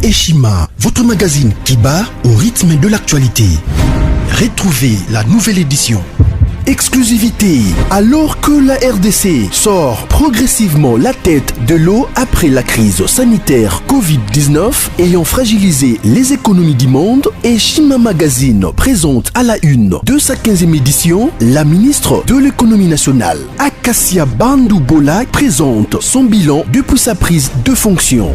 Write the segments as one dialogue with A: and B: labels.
A: Eshima, votre magazine qui bat au rythme de l'actualité. Retrouvez la nouvelle édition. Exclusivité, alors que la RDC sort progressivement la tête de l'eau après la crise sanitaire Covid-19 ayant fragilisé les économies du monde, Eshima Magazine présente à la une de sa 15e édition la ministre de l'économie nationale, Acacia Bandou-Bola, présente son bilan depuis sa prise de fonction.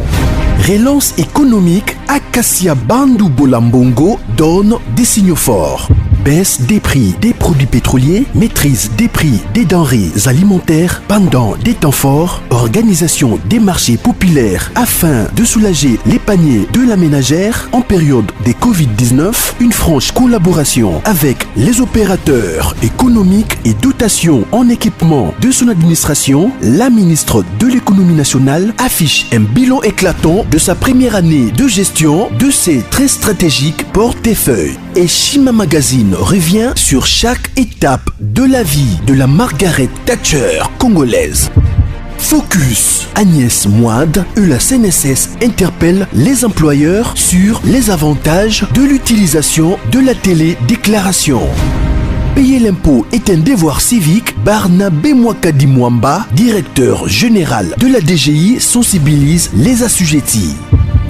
A: Relance économique, Acacia Bandou-Bola Mbongo donne des signaux forts. Baisse des prix des produits pétroliers, maîtrise des prix des denrées alimentaires pendant des temps forts, organisation des marchés populaires afin de soulager les paniers de la ménagère en période de Covid-19, une franche collaboration avec les opérateurs économiques et dotation en équipement de son administration, la ministre de l'économie nationale affiche un bilan éclatant de sa première année de gestion de ses très stratégiques portefeuilles. Eshima Magazine revient sur chaque étape de la vie de la Margaret Thatcher congolaise. Focus, Agnès Moide et la CNSS interpellent les employeurs sur les avantages de l'utilisation de la télédéclaration. Payer l'impôt est un devoir civique. Barnabé Mwakadi Mwamba, directeur général de la DGI, sensibilise les assujettis.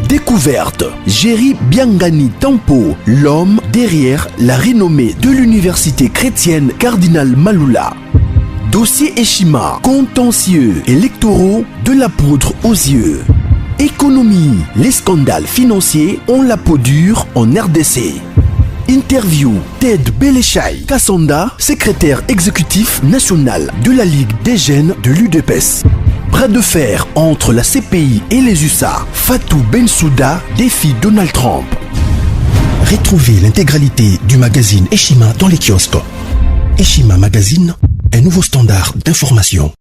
A: Découverte, Jerry Biangani Tampo, l'homme derrière la renommée de l'université chrétienne Cardinal Malula. Dossier Eshima, contentieux électoraux de la poudre aux yeux. Économie, les scandales financiers ont la peau dure en RDC. Interview, Ted Belechai Kassonda, secrétaire exécutif national de la Ligue des jeunes de l'UDPS. Bras de fer entre la CPI et les USA. Fatou Bensouda défie Donald Trump. Retrouvez l'intégralité du magazine Eshima dans les kiosques. Eshima Magazine, un nouveau standard d'information.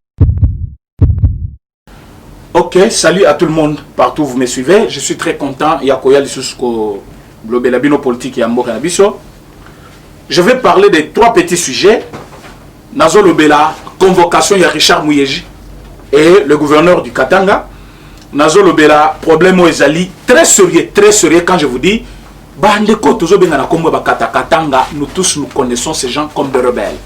B: Ok, salut à tout le monde, partout où vous me suivez. Je suis très content. Yakoya Lissusko Globelabino politique et Ambo Kanabiso. Je vais parler de 3 petits sujets. Nazo Lobela, convocation de Richard Mouyeji et le gouverneur du Katanga. Nazo Lobela, problème Ezali, très sérieux quand je vous dis, Bandeko Tozo Benana Kombo Katanga, nous tous nous connaissons ces gens comme des rebelles.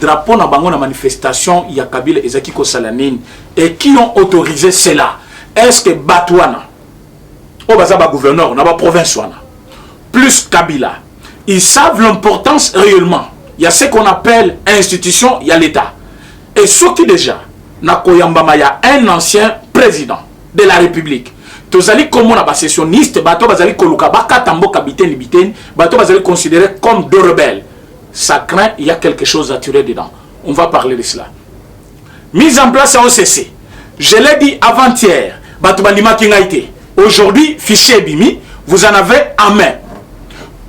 B: Drapeau na bango na manifestation, il y a Kabila et Zaki Kosalanine, et qui ont autorisé cela? Est-ce que Batouana, au Bazaba gouverneur, na ba province wana, plus Kabila, ils savent l'importance réellement. Il y a ce qu'on appelle institution, il y a l'État. Et ce qui déjà, Nakoyambama, il y a un ancien président de la République. Tozali comme on a sécessionniste, bato bazali koluka baka tambo kabiten biten, bato bazali considéré comme deux rebelles. Ça craint, il y a quelque chose à tirer dedans. On va parler de cela. Mise en place à OCC. Je l'ai dit avant-hier, bato bandima kingaite. Aujourd'hui, fichier Bimi, vous en avez en main.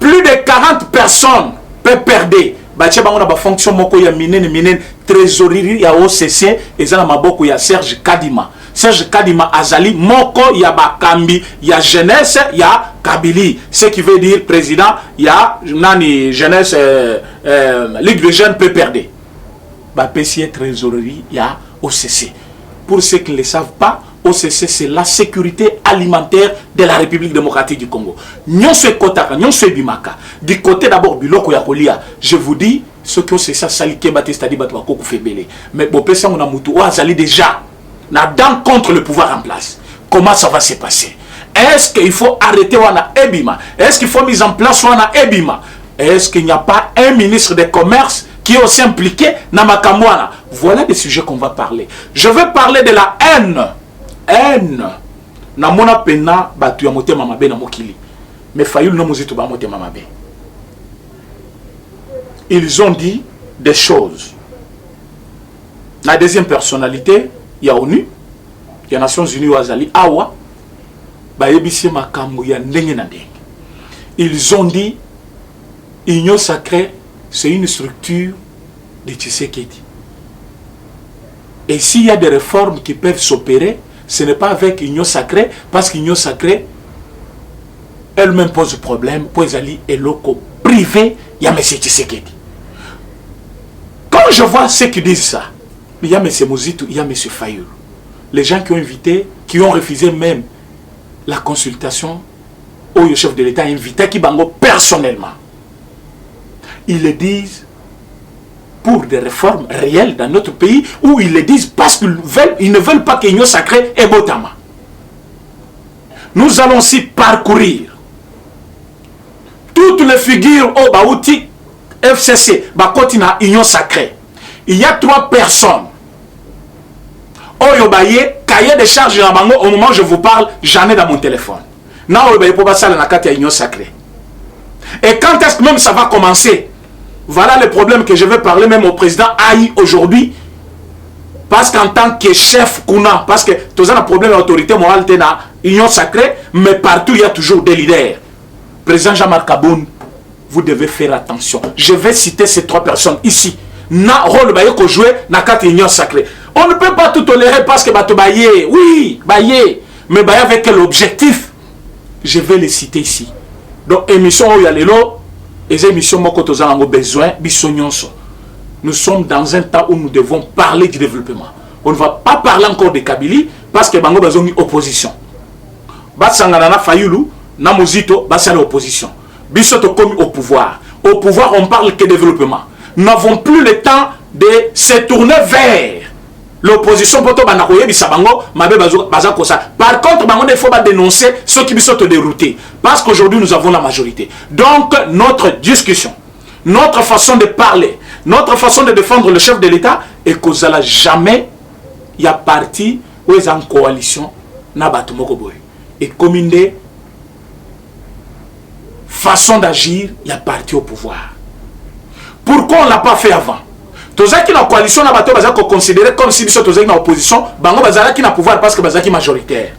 B: Plus de 40 personnes peuvent perdre. Batia bango ba fonction moko ya minen trésorerie ya OCC et zana maboko ya Serge Kadima. Serge Kadima Azali moko ya bakambi ya jeunesse ya Kabili. Ce qui veut dire président ya nani jeunesse Ligue des jeunes peut perdre. Ba PC trésorerie ya OCC. Pour ceux qui ne le savent pas, OCC c'est la sécurité alimentaire de la République démocratique du Congo. Nyon se kotaka, nyon se bimaka. Du côté d'abord biloko ya kolia, je vous dis ce que c'est ça salike batista di batwa koku febele. Mais bon pesa on a mutu o azali déjà na dans contre le pouvoir en place. Comment ça va se passer? Est-ce qu'il faut arrêter wana ebima? Est-ce qu'il faut mise en place wana ebima? Est-ce qu'il n'y a pas un ministre des commerces qui est aussi impliqué dans Makamwana? Voilà des sujets qu'on va parler. Je vais parler de la haine. Na mona pena batu ya motema mabe na mokili. Mais fayulu no muzitu ba motema mabe. Ils ont dit des choses. La deuxième personnalité, il y a ONU, il y a Nations Unies Wazali Awa, ba yebisi makambo ya ndenge na ndenge. Ils ont dit Union sacrée, c'est une structure de Tshisekedi. Et s'il y a des réformes qui peuvent s'opérer, ce n'est pas avec Union sacrée, parce qu'Union sacrée, elle-même pose problème pour les alliés et locaux privés, il y a M. Tshisekedi. Quand je vois ceux qui disent ça, il y a M. Mozitu, il y a M. Fayulu. Les gens qui ont invité, qui ont refusé même la consultation au chef de l'État invité qui bango personnellement. Ils le disent pour des réformes réelles dans notre pays, ou ils le disent parce qu'ils ne veulent pas que l'Union sacrée ait botama. Nous allons aussi parcourir toutes les figures au Baouti FCC, Bakotina Union sacrée. Il y a 3 personnes. Oyobaye, cahier de charge au moment où je vous parle, j'en ai dans mon téléphone. Na oyobaye pour passer la carte Union sacrée. Et quand est-ce que même ça va commencer? Voilà le problème que je vais parler même au président Aïe aujourd'hui. Parce qu'en tant que chef Kuna, parce que tous un problème d'autorité morale dans l'Union sacrée, mais partout il y a toujours des leaders. Président Jean-Marc Aboun, vous devez faire attention. Je vais citer ces 3 personnes ici. Na rôle baye ko jouer na carte Union sacrée. On ne peut pas tout tolérer parce que bato baye, oui, baye, mais baye avec quel objectif? Je vais les citer ici. Donc émission où il y a les lots, les émissions moko toza nango besoin bisonyonso. Nous sommes dans un temps où nous devons parler du développement. On ne va pas parler encore de Kabylie parce que bango besoin opposition. Batsangana na Fayulu, na Mozito, basala opposition. Bisoto comme au pouvoir. Au pouvoir, on parle que développement. Nous n'avons plus le temps de se tourner vers l'opposition. Par contre, il faut pas dénoncer ceux qui sont déroutés. Parce qu'aujourd'hui, nous avons la majorité. Donc, notre discussion, notre façon de parler, notre façon de défendre le chef de l'État est que ça jamais il y a parti où ils sont en coalition. Et comme une façon d'agir, il y a parti au pouvoir. Pourquoi on ne l'a pas fait avant? Tous ceux qui sont en coalition, sont considérés comme si ils sont en opposition, ils sont en pouvoir parce qu'ils sont majoritaires.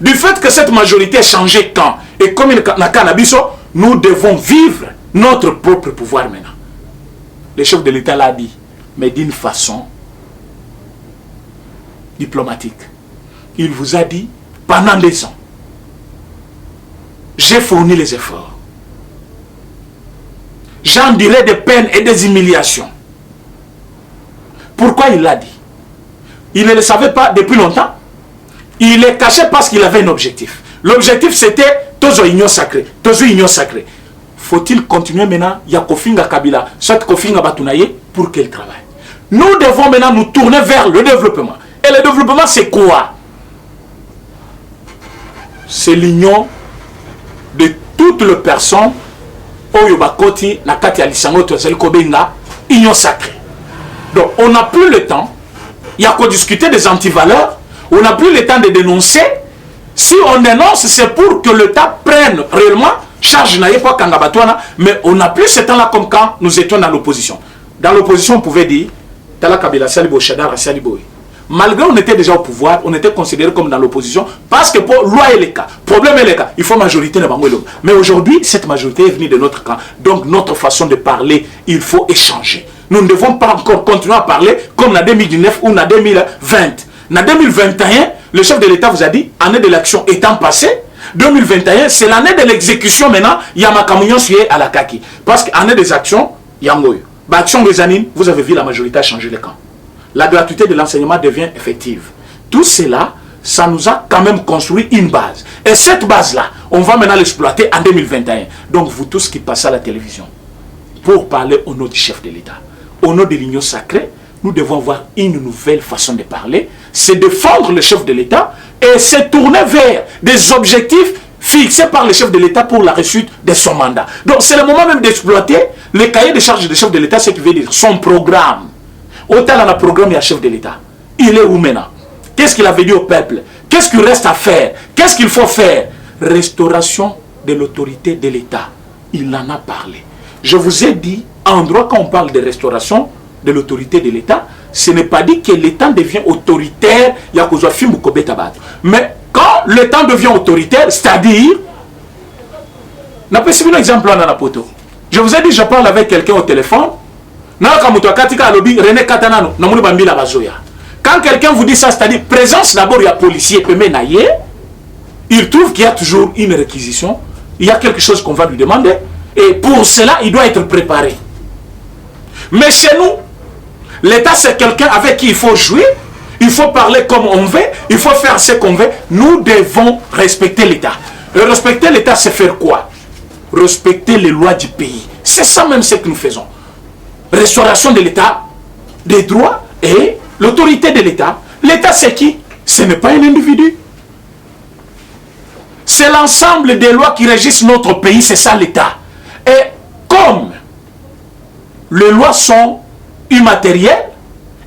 B: Du fait que cette majorité a changé quand, et comme nous devons vivre notre propre pouvoir maintenant. Le chef de l'État l'a dit, mais d'une façon diplomatique. Il vous a dit, pendant des ans, j'ai fourni les efforts. J'endurais des peines et des humiliations. Pourquoi il l'a dit? Il ne le savait pas depuis longtemps. Il est caché parce qu'il avait un objectif. L'objectif c'était Tozo Union sacrée. Tozo Union sacrée. Faut-il continuer maintenant? Il y a Kofinga Kabila, soit Kofinga Batunaye pour qu'elle travaille. Nous devons maintenant nous tourner vers le développement. Et le développement c'est quoi? C'est l'union de toutes les personnes Oyobakoti, Nakati Alisango, Tozel Kobenga, Union sacrée. Donc on n'a plus le temps, il y a qu'à discuter des antivaleurs, on n'a plus le temps de dénoncer. Si on dénonce, c'est pour que l'État prenne réellement charge, mais on n'a plus ce temps-là comme quand nous étions dans l'opposition. Dans l'opposition, on pouvait dire, Tala Kabila Salibo Shadar Saliboy. Malgré on était déjà au pouvoir, on était considéré comme dans l'opposition, parce que pour loi et les cas, problème et les cas, il faut majorité. Mais aujourd'hui, cette majorité est venue de notre camp. Donc notre façon de parler, il faut échanger. Nous ne devons pas encore continuer à parler comme en 2019 ou en 2020. En 2021, le chef de l'État vous a dit, année de l'action étant passée, 2021, c'est l'année de l'exécution maintenant, il y a ma camion à la kaki. Parce qu'année des actions, il y a un goyo. Action des années, vous avez vu la majorité a changé le camp. La gratuité de l'enseignement devient effective. Tout cela, ça nous a quand même construit une base. Et cette base-là, on va maintenant l'exploiter en 2021. Donc vous tous qui passez à la télévision, pour parler au nom du chef de l'État, au nom de l'Union sacrée, nous devons avoir une nouvelle façon de parler. C'est défendre le chef de l'État et se tourner vers des objectifs fixés par le chef de l'État pour la réussite de son mandat. Donc c'est le moment même d'exploiter le cahier de charges du chef de l'État, ce qui veut dire son programme. Autant dans le programme, il y a chef de l'État. Il est où maintenant? Qu'est-ce qu'il avait dit au peuple? Qu'est-ce qu'il reste à faire? Qu'est-ce qu'il faut faire? Restauration de l'autorité de l'État. Il en a parlé. Je vous ai dit, en droit, quand on parle de restauration de l'autorité de l'État, ce n'est pas dit que l'État devient autoritaire. Mais quand l'État devient autoritaire, c'est-à-dire, je vous ai dit, je parle avec quelqu'un au téléphone. Quand quelqu'un vous dit ça, c'est-à-dire présence d'abord, il y a policier, il trouve qu'il y a toujours une réquisition, il y a quelque chose qu'on va lui demander, et pour cela, il doit être préparé. Mais chez nous, l'État, c'est quelqu'un avec qui il faut jouer, il faut parler comme on veut, il faut faire ce qu'on veut. Nous devons respecter l'État. Et respecter l'État, c'est faire quoi? Respecter les lois du pays. C'est ça même ce que nous faisons. Restauration de l'État, des droits et l'autorité de l'État. L'État, c'est qui? Ce n'est pas un individu. C'est l'ensemble des lois qui régissent notre pays, c'est ça l'État. Et comme les lois sont immatérielles,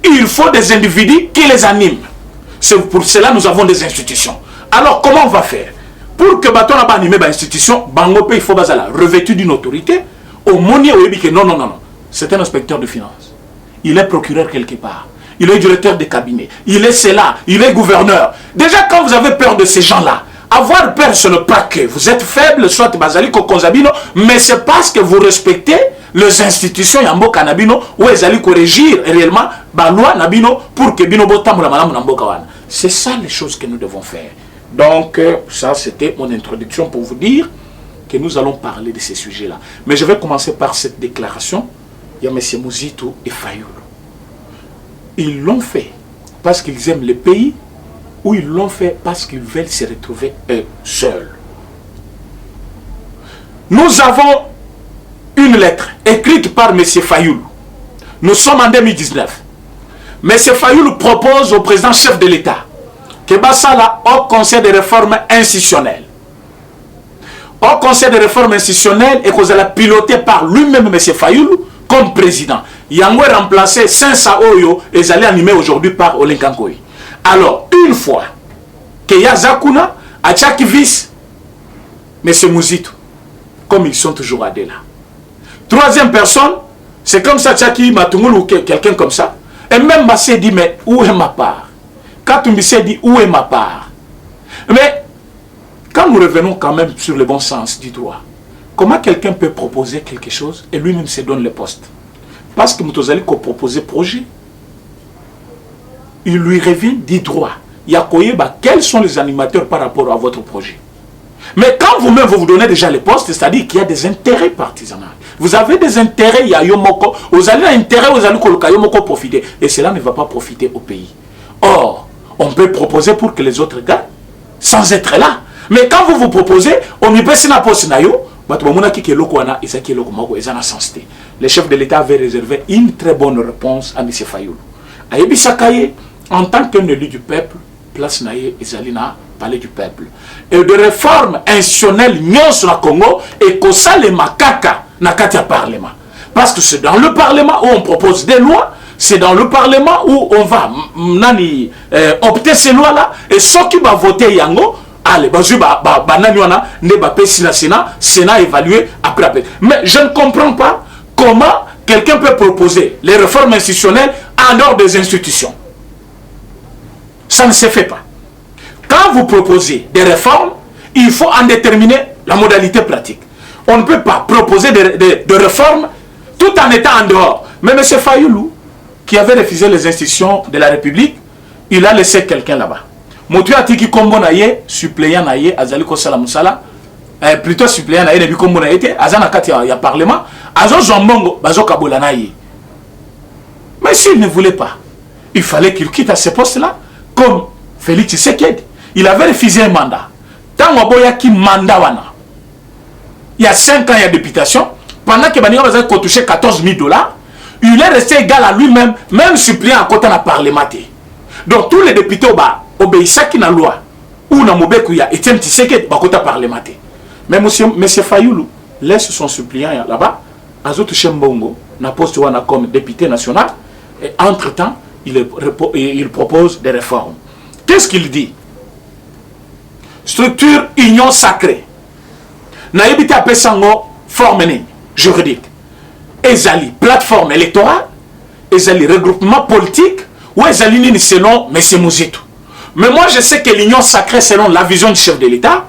B: il faut des individus qui les animent. C'est pour cela que nous avons des institutions. Alors, comment on va faire? Pour que Baton n'a pas animé l'institution, il faut revêtu d'une autorité. Au moni, non. C'est un inspecteur de finances. Il est procureur quelque part. Il est directeur de cabinet. Il est cela. Il est gouverneur. Déjà, quand vous avez peur de ces gens-là, avoir peur, ce n'est pas que vous êtes faible, soit Bazali Konzabino, mais c'est parce que vous respectez les institutions Yambo Kanabino où ils allaient corriger réellement la loi Nabino pour que Bino Botamura Malam Nambo Kawan. C'est ça les choses que nous devons faire. Donc, ça c'était mon introduction pour vous dire que nous allons parler de ces sujets-là. Mais je vais commencer par cette déclaration. Il y a M. Mouzito et Fayoulou. Ils l'ont fait parce qu'ils aiment le pays ou ils l'ont fait parce qu'ils veulent se retrouver eux seuls. Nous avons une lettre écrite par M. Fayoulou. Nous sommes en 2019. M. Fayoulou propose au président chef de l'État que Bassala au conseil de réforme institutionnelle. Au conseil de réforme institutionnelle et qu'on a piloté par lui-même M. Fayoulou comme président. Yango est remplacé Sensa Oyo et ils allaient animer aujourd'hui par Olenkankoy. Alors, une fois que Yazakuna a Tchakivis, M. Mouzito, comme ils sont toujours à là. Troisième personne, c'est comme ça Tchaki Matungoul ou quelqu'un comme ça. Et même Massé dit, mais où est ma part? Katumbissé dit, où est ma part? Mais, quand nous revenons quand même sur le bon sens du droit, comment quelqu'un peut proposer quelque chose et lui-même se donne le poste? Parce que Moutozali a proposé projet. Il lui revient du droit. Yakoyeba, quels sont les animateurs par rapport à votre projet? Mais quand vous-même vous donnez déjà les postes, c'est-à-dire qu'il y a des intérêts partisans. Vous avez des intérêts, il y a Yomoko. Vous avez un intérêt, vous allez Yomoko profiter. Et cela ne va pas profiter au pays. Or, on peut proposer pour que les autres gagnent sans être là. Mais quand vous vous proposez, on y peut se poste nayo. Le chef de l'État avait réservé une très bonne réponse à M. Fayoulou. Ayebi Sakaye, en tant qu'un élu du peuple, place naye Ezalina, palais du peuple. Et de réformes institutionnelles, nyon sur la Congo, et que ça les makaka n'a qu'à parlement. Parce que c'est dans le parlement où on propose des lois, c'est dans le parlement où on va opter ces lois-là, et ceux qui vont voter Yango, allez, Sénat évalué après. Mais je ne comprends pas comment quelqu'un peut proposer les réformes institutionnelles en dehors des institutions. Ça ne se fait pas. Quand vous proposez des réformes, il faut en déterminer la modalité pratique. On ne peut pas proposer des réformes tout en étant en dehors. Mais M. Fayoulou, qui avait refusé les institutions de la République, il a laissé quelqu'un là-bas. Motu atiki kombo na ye, suppléant na ye, azali ko sala musala, plutôt suppléant na ye, nebi kombo na ye te, azana kati ya parlement, azo zombongo, bazo kabola na ye. Mais s'il ne voulait pas, il fallait qu'il quitte à ce poste-là, comme Félix Tshisekedi. Il avait refusé un mandat. Tant Waboya qui mandat wana. Il y a 5 ans, il y a députation. Pendant que Baniga va toucher 14 000 $, il est resté égal à lui-même, même suppléant à côté de la parlementaire. Donc tous les députés obéissent à la loi. Ou na mobeku ya Etienne Tshisekedi à côté de la parlementaire. Mais M. Fayoulou laisse son suppléant là-bas. Azo touché Mbongo, na poste wana comme député national. Et entre-temps, il propose des réformes. Qu'est-ce qu'il dit? Structure union sacrée. Naïbité appelle sango forme juridique. Ezali plateforme électorale. Ezali regroupement politique. Ou ezali selon M. Mouzito. Mais moi je sais que l'union sacrée selon la vision du chef de l'État,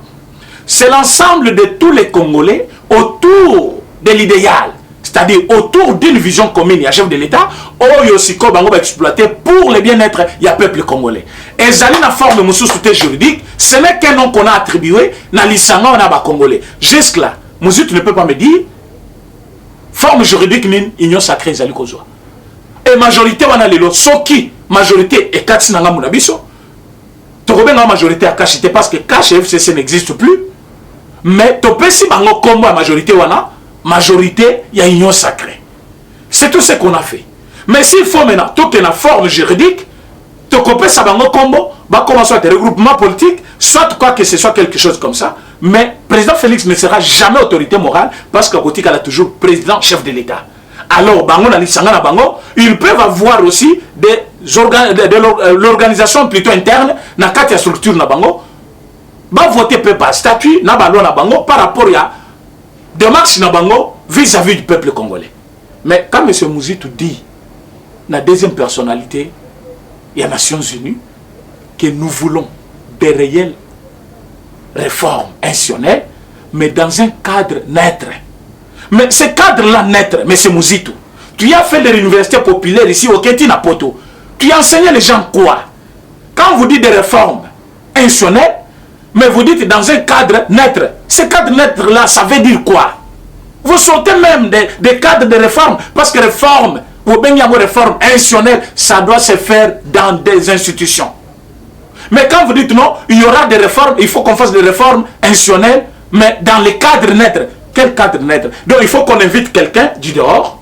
B: c'est l'ensemble de tous les Congolais autour de l'idéal. C'est-à-dire autour d'une vision commune, il y a chef de l'État, Oyosiko Bango va exploiter pour le bien-être, il y a peuple congolais. Et Zali na forme de société juridique, ce n'est qu'un nom qu'on a attribué dans l'Issanga on a bas congolais. Jusque là, Mouzit ne peut pas me dire forme juridique ni union sacrée Zali Kozwa. Et majorité on a les lots, Soki, majorité et kati nanga munabiso tokobenga majorité à kachité parce que cash FCC n'existe plus mais topesi bango kombo à majorité wana majorité ya union sacrée. C'est tout ce qu'on a fait. Mais s'il faut maintenant toute une forme juridique tokopesa bango kombo va commencer à des regroupements politiques soit quoi que ce soit quelque chose comme ça. Mais président Félix ne sera jamais autorité morale parce que Kotika a toujours président chef de l'État. Alors, bango na lisanga na bango, ils peuvent avoir aussi l'organisation plutôt interne na kati ya structure na bango. Ba voter peu par statut na ba loi na bango par rapport à démarche na bango vis-à-vis du peuple congolais. Mais quand M. Mouzitou dit la deuxième personnalité des Nations Unies que nous voulons des réelles réformes institutionnelles, mais dans un cadre neutre. Mais ce cadre-là neutre, M. Mouzitou, tu as fait de l'université populaire ici au Ketina Poto. Tu as enseigné les gens quoi? Quand vous dites des réformes institutionnelles, mais vous dites dans un cadre neutre. Ce cadre neutre-là, ça veut dire quoi? Vous sortez même des cadres de réforme, parce que réforme, pour bien y avoir réforme institutionnelle, ça doit se faire dans des institutions. Mais quand vous dites non, il y aura des réformes, il faut qu'on fasse des réformes institutionnelles, mais dans les cadres neutres. Quel cadre neutre? Donc il faut qu'on invite quelqu'un du dehors,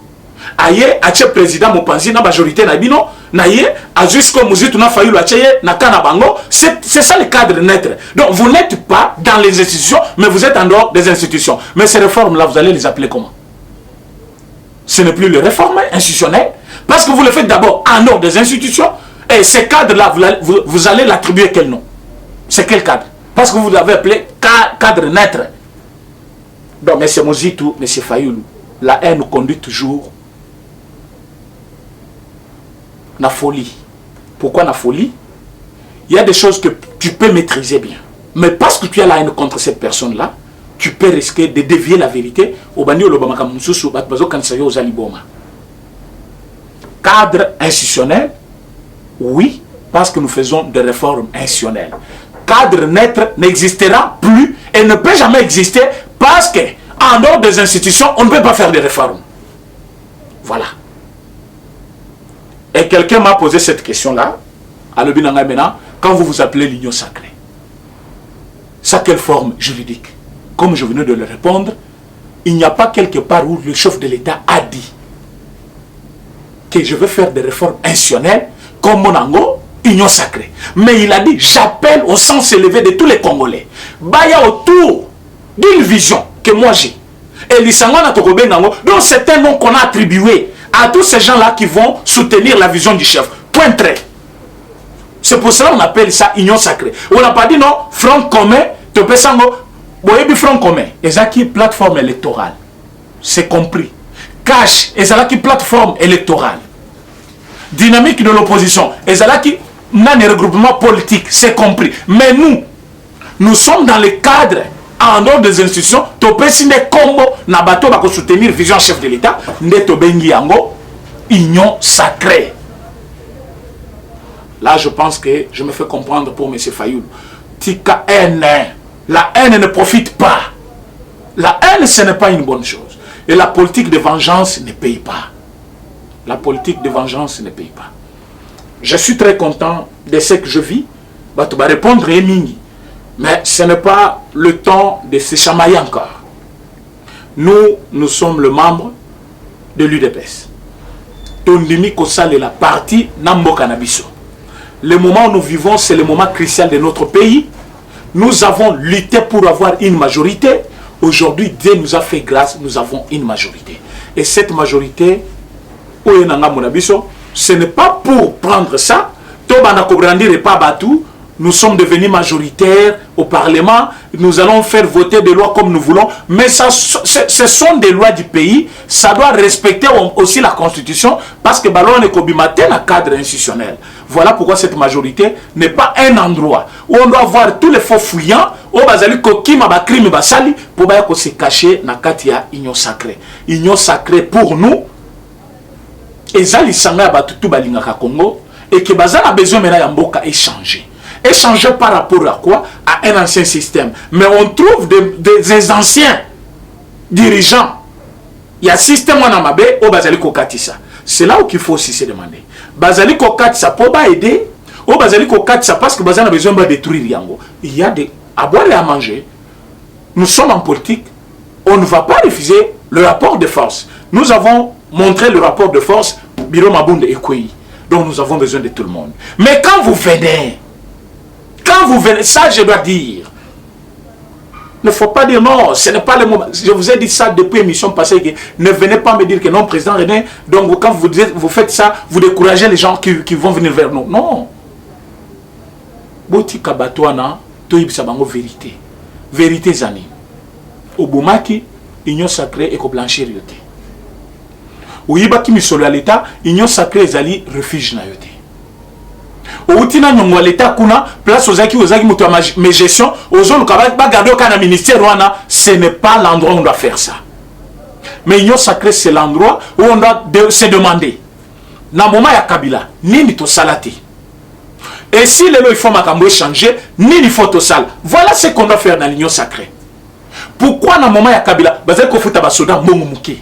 B: aïe, aïe, président Mopanzi, na majorité na bino, naïe, à jusqu'au Mouzitou na failli l'acheter, na kanabango, c'est ça le cadre neutre. Donc vous n'êtes pas dans les institutions, mais vous êtes en dehors des institutions. Mais ces réformes-là, vous allez les appeler comment? Ce n'est plus les réformes institutionnelles, parce que vous le faites d'abord en dehors des institutions, et ces cadres-là, vous allez l'attribuer quel nom? C'est quel cadre? Parce que vous l'avez appelé cadre neutre. Donc, M. Mouzitou, M. Fayoulou, la haine nous conduit toujours la folie. Pourquoi la folie? Il y a des choses que tu peux maîtriser bien. Mais parce que tu as la haine contre cette personne-là, tu peux risquer de dévier la vérité. Cadre institutionnel, oui, parce que nous faisons des réformes institutionnelles. Cadre neutre n'existera plus et ne peut jamais exister parce que en dehors des institutions, on ne peut pas faire des réformes. Voilà. Et quelqu'un m'a posé cette question-là, à l'Obinanga maintenant, quand vous vous appelez l'union sacrée. Ça, quelle forme juridique? Comme je venais de le répondre, il n'y a pas quelque part où le chef de l'État a dit que je veux faire des réformes institutionnelles comme Monango, union sacrée. Mais il a dit, j'appelle au sens élevé de tous les Congolais. Baya autour d'une vision que moi j'ai. Et l'Issangana Tokobenango, donc c'est un nom qu'on a attribué à tous ces gens-là qui vont soutenir la vision du chef. Point trait. C'est pour cela qu'on appelle ça union sacrée. On n'a pas dit non, front commun, Topesango, Boyebi front commun. Et ça qui est plateforme électorale. C'est compris. Cash, et ça qui est plateforme électorale. Dynamique de l'opposition, et ça qui n'a un regroupement politique, c'est compris. Mais nous sommes dans le cadre en dehors des institutions, topesi ne combo na bato bako soutenir vision chef de l'État, ndeto bengi yango union sacrée. Là, je pense que je me fais comprendre pour M. Fayoulou. Tika haine. La haine ne profite pas. La haine, ce n'est pas une bonne chose. Et la politique de vengeance ne paye pas. La politique de vengeance ne paye pas. Je suis très content de ce que je vis. Tu vas répondre, mais ce n'est pas le temps de se chamailler encore. Nous sommes le membre de l'UDPS. Tondimi Kosal est la partie Nambo Kanabiso. Le moment où nous vivons, c'est le moment crucial de notre pays. Nous avons lutté pour avoir une majorité. Aujourd'hui, Dieu nous a fait grâce, nous avons une majorité. Et cette majorité, ce n'est pas pour prendre ça. Nous sommes devenus majoritaires au Parlement. Nous allons faire voter des lois comme nous voulons. Mais ce sont des lois du pays. Ça doit respecter aussi la Constitution. Parce que Ballon est cobimaté dans le cadre institutionnel. Voilà pourquoi cette majorité n'est pas un endroit où on doit voir tous les faux fouillants. Où bazali kokima ba crime basali pour se cacher dans katia union sacrée. Union sacrée pour nous. Et zali sanga batutu balingaka Congo. Et que bazali a besoin maintenant yamboka échanger. Échanger par rapport à quoi? À un ancien système. Mais on trouve des anciens dirigeants. Il y a un système au Bazali Kokatissa. C'est là où il faut aussi se demander. bazali kokatisa po ba aider, ou bazali kokatisa parce que bazali a besoin de détruire yango. Il y a des à boire et à manger. Nous sommes en politique, on ne va pas refuser le rapport de force. Nous avons montré le rapport de force Biro Mabunde et Kwei. Donc nous avons besoin de tout le monde. Mais quand vous venez, ça je dois dire, il ne faut pas dire non, ce n'est pas le moment. Je vous ai dit ça depuis l'émission passée, que ne venez pas me dire que non, président René, donc quand vous faites ça, vous découragez les gens qui vont venir vers nous. Non. Boti Kabatoana, Toyib Sabango vérité. Vérité Zani. Obumaki, union sacrée et blanchir yote. Ouyibaki misolo à l'état, union sacrée zali refuge na yote. Outina nyongo à l'état kuna, place aux aki mutu mes gestion, aux zones ba garder au ministère wana, ce n'est pas l'endroit où on doit faire ça. Mais union sacrée c'est l'endroit où on doit se demander. Na moment ya Kabila, nini to salati. Et si les lois il faut makambo changer, nini faut to sal. Voilà ce qu'on doit faire dans l'union sacrée. Pourquoi dans le moment ya Kabila, bazali ko futa basoda mbongo muke.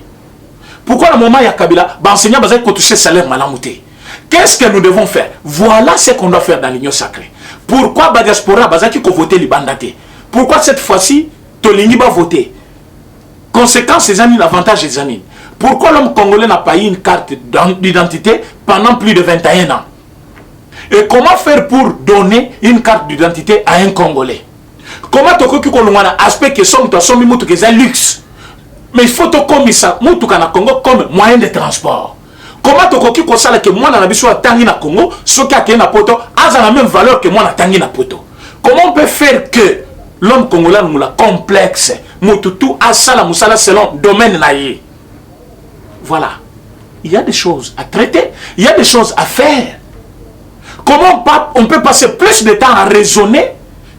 B: Pourquoi dans le moment ya Kabila, ba enseignant bazali ko toucher salaire malamouté. Qu'est-ce que nous devons faire? Voilà ce qu'on doit faire dans l'union sacrée. Pourquoi ba diaspora bazali ko voter libandate? Pourquoi cette fois-ci Tolingi va voter? Conséquence ces années, l'avantage des années. Pourquoi l'homme congolais n'a pas eu une carte d'identité pendant plus de 21 ans? Et comment faire pour donner une carte d'identité à un Congolais? Comment tu peux qu'on a aspect que son luxe? Mais il faut que comme ça, Congo comme moyen de transport. Comment tu peux ça que moi, je suis tangi na Congo, ce qui a na poto, a la même valeur que moi, na tangi na poto. Comment on peut faire que l'homme congolais nous la complexe, tout a ça la moussala selon domaine naïe? Voilà. Il y a des choses à traiter, il y a des choses à faire. Comment on peut passer plus de temps à raisonner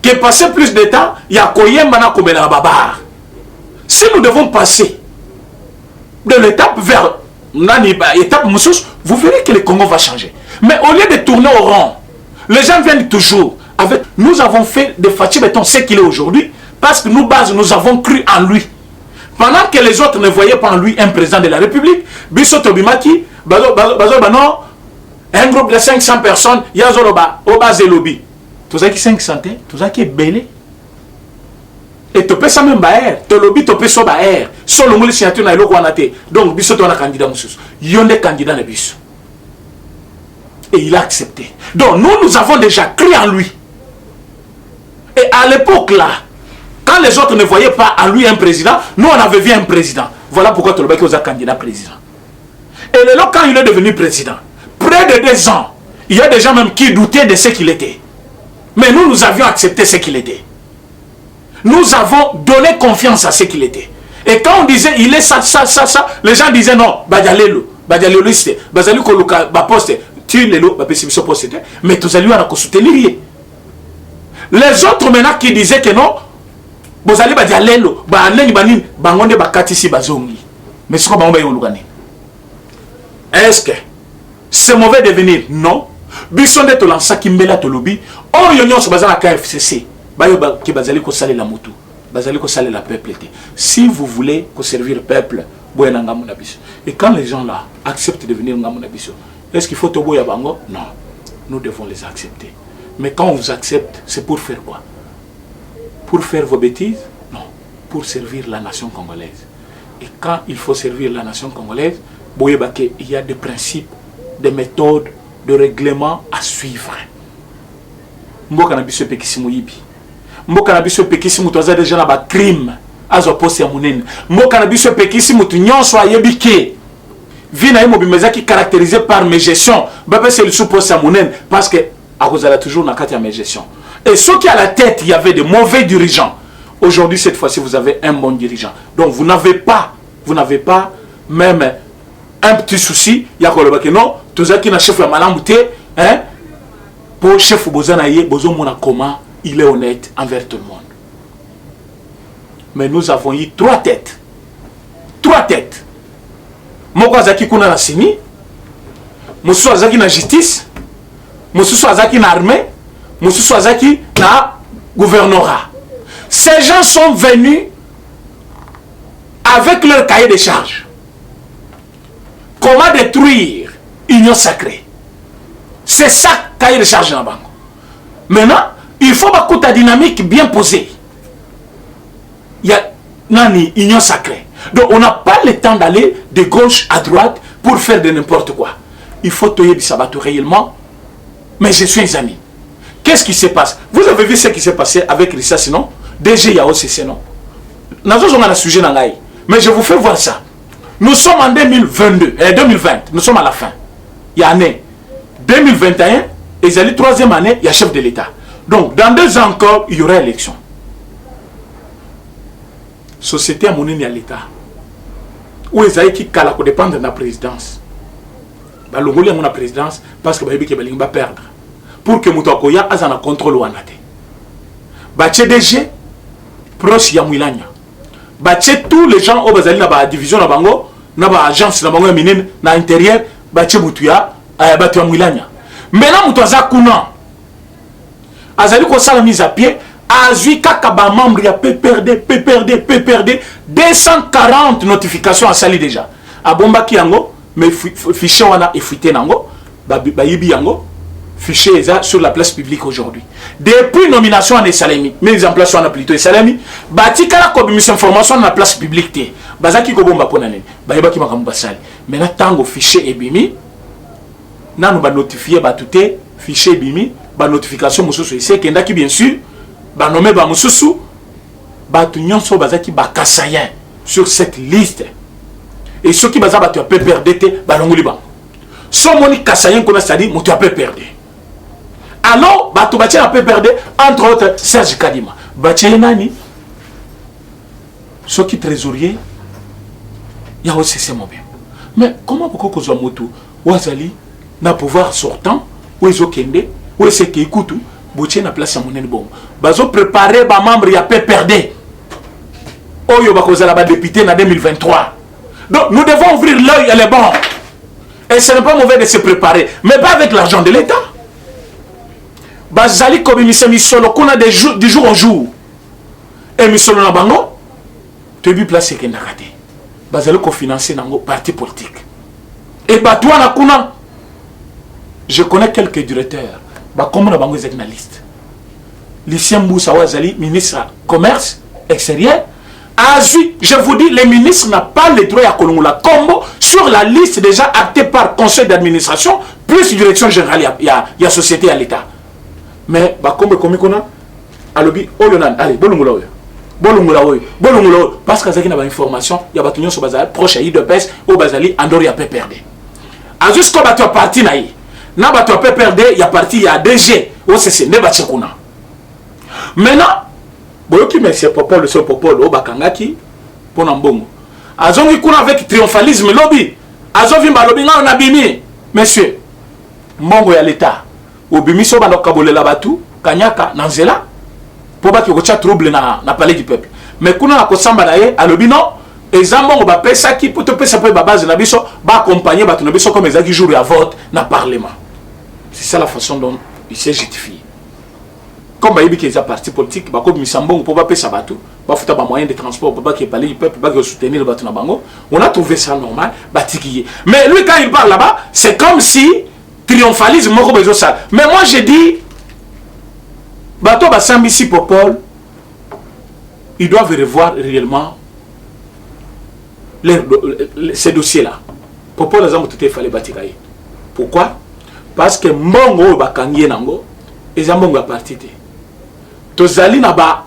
B: que passer plus de temps, il y a Koyembana Kobela Babar. Si nous devons passer de l'étape vers l'étape Moussous, vous verrez que le Congo va changer. Mais au lieu de tourner au rond, les gens viennent toujours avec. Nous avons fait de Fathi Beton ce qu'il est aujourd'hui parce que nous avons cru en lui. Pendant que les autres ne voyaient pas en lui un président de la République, Bissot Tobimaki, un groupe de 500 personnes, il y a Zoroba, Oba Zelobi. Tout ça qui 500, tout ça qui est belé. Et tu peux ça même baer, tu lobby, tu peux ça baer. Solo mouli signature na iloko wanate. Donc, biso tu as un candidat moussous. Il y a des candidats na biso. Et il a accepté. Donc, nous avons déjà cru en lui. Et à l'époque là, quand les autres ne voyaient pas en lui un président, nous on avait vu un président. Voilà pourquoi tu as un candidat président. Et là, quand il est devenu président, près de 2 ans, il y a des gens même qui doutaient de ce qu'il était. Mais nous avions accepté ce qu'il était. Nous avons donné confiance à ce qu'il était. Et quand on disait, il est ça, les gens disaient non, Badialelo, c'est, Bazali Koluka, Baposte, tu l'elo, Bapesibiso Poste, mais tous allez à soutenir. Les autres maintenant qui disaient que non, Bozali Badialelo, Baneni Banin, Bangonde Bakatisi Bazongi. Mais c'est quoi Bangomba? Est-ce que c'est mauvais devenir? Non. Bisonde to lança Kimbela to lobby. Oh yon so bazana KFCC. Bayo ki bazali ko saler la moto. Bazali ko saler la peuple. Si vous voulez ko servir le peuple, boya ngamu na biso. Et quand les gens là acceptent de venir ngamu na biso, est-ce qu'il faut to boya bango? Non. Nous devons les accepter. Mais quand on vous accepte, c'est pour faire quoi? Pour faire vos bêtises? Non. Pour servir la nation congolaise. Et quand il faut servir la nation congolaise, boya baké, il y a des principes, des méthodes, de règlement à suivre. Mboka na biso pekisi muyibi. Mboka na biso pekisi mutu aza déjà na ba crime azo poste ya munene. Mboka na biso pekisi mutu nyonso ayebike. Vie na yemo bimezaki caractérisé par mes gestions. Baba c'est le sous poste ya munene parce que à cause de toujours na kati ya mes gestions. Et ceux qui à la tête, il y avait de mauvais dirigeants. Aujourd'hui cette fois-ci vous avez un bon dirigeant. Donc vous n'avez pas même un petit souci, il y a quoi le non, tout ça qui n'a chef la malamouté, hein, pour chef Bozanaye, Bozomona comment il est honnête envers tout le monde. Mais nous avons eu 3 têtes. 3 têtes. Moko Azaki kuna na sini, Moussou Azaki na justice, Moussou Azaki na armée, Moussou Azaki na gouvernorat. Ces gens sont venus avec leur cahier de charges. Comment détruire l'union sacrée? C'est ça qu'il recharge dans la banque. Maintenant, il faut que ta dynamique bien posée. Il y a une union sacrée. Donc on n'a pas le temps d'aller de gauche à droite pour faire de n'importe quoi. Il faut toyer Bissabato réellement. Mais je suis un ami. Qu'est-ce qui se passe? Vous avez vu ce qui s'est passé avec Rissa, sinon DG Yao CC, non? Nous avons un sujet dans l'AI. Mais je vous fais voir ça. Nous sommes en 2022, 2020. Nous sommes à la fin. Il y a année 2021, et c'est la troisième année, il y a chef de l'État. Donc, dans 2 ans encore, il y aura élection. Société à monnaie à l'État. Où est-ce qui dépend de la présidence? Le Moli a la présidence parce que il va perdre. Pour que Moutakoya ait un contrôle ou un athée. Bache DG, proche Yamouilania. Bache tous les gens au Bazali, na division na bango, na agence na bango minen, na intérieur, bache Moutouya, Batu Yamouilania. Maintenant, Moutaza Kounan, Azali Kosa la mise à pied, Azui Kakaba membre, il y a PPRD, 240 notifications à Sali déjà. A Bomba Kiango, mais fichier wana est fuité nango, Bayibi Yango, fichier sur la place publique aujourd'hui. Depuis nomination à Salami, mise en place on a plutôt Salami, Batika la commission information dans la place publique. Bazaki Kobomba Ponane, Bayiba Kimakamba Sali. Maintenant, tango fichier est bimi, nan nous va notifier batouté, fichier bimi, ba notification mususu ici, Kendaki bien sûr, ba nommé ba mususu, batu nyonso bazaki ba kasayen sur cette liste. Et ceux qui bazaba tu as peu perdu ba longoli ba. So moni kasayen qu'on a dit, tu as peu perdu. Alors, batu bati a peu perdu entre autres Serge Kadima. Bati nani? Ceux qui trésorier, il y a aussi ces moments. Mais comment pourquoi qu'on soit moto, Wazali na pouvoir sortant, ou ils ont kende, ou ils qui écoutent, Boutier na place à mon bon. Bazo préparer ba membre il y a peu perdu. Oyo bakozala ba député en 2023. Donc nous devons ouvrir l'œil, elle est bon. Et ce n'est pas mauvais de se préparer, mais pas avec l'argent de l'État. Bazali comme misolo qu'on a du jour au jour. Et misolo na bango, tu as place qui n'a raté. Bazali ko financer nango parti politique. Et batwa na kuna. Je connais quelques directeurs. Comme na bango est na liste. Lucien Moussa Wazali, ministre commerce extérieur. Azui, je vous dis, le ministre n'a pas le droit à Kolongola Combo sur la liste déjà actée par conseil d'administration, plus direction générale, il y a société à l'État. Mais, comme on a, allez, parce qu'il y a une information, il y a une information proche à IDPS, au Bazali, Andori a perdu. Azui, ce qu'on a parti, il y a parti, il y a DG, OCC, Nebatchekuna. Maintenant, Boyoki mais c'est Popol, le Popol, au Bakangaki, pour Nambongo. Azongi kuna avec triomphalisme, lobby. Azongi lobby, on a bimi. Monsieur, Mongo ya l'État. Au bimi so bando kabole la batu, Kanyaka, Nanzela, pour pas que vous trouble na palais du peuple. Mais kuna na kosamba na ye, alobi non, et Zambongo ba pesa qui pour te pesa pe ba base na biso, ba accompagner batu na biso comme ezaki jour ya vote na parlement. C'est ça la façon dont il s'est justifié. Comme il y a des partis politiques, il y a des moyens de transport, il y a des peuple, il soutenir le bateau. On a trouvé ça normal. Mais lui, quand il parle là-bas, c'est comme si triomphalisme. Mais moi, j'ai dit, bateau Bassambi Popol, ils doivent revoir réellement ces dossiers-là. Popol, il fallait bâtir. Pourquoi? Parce que Mongo Bakangi Nango, et Zambongo a parti. Tozali na ba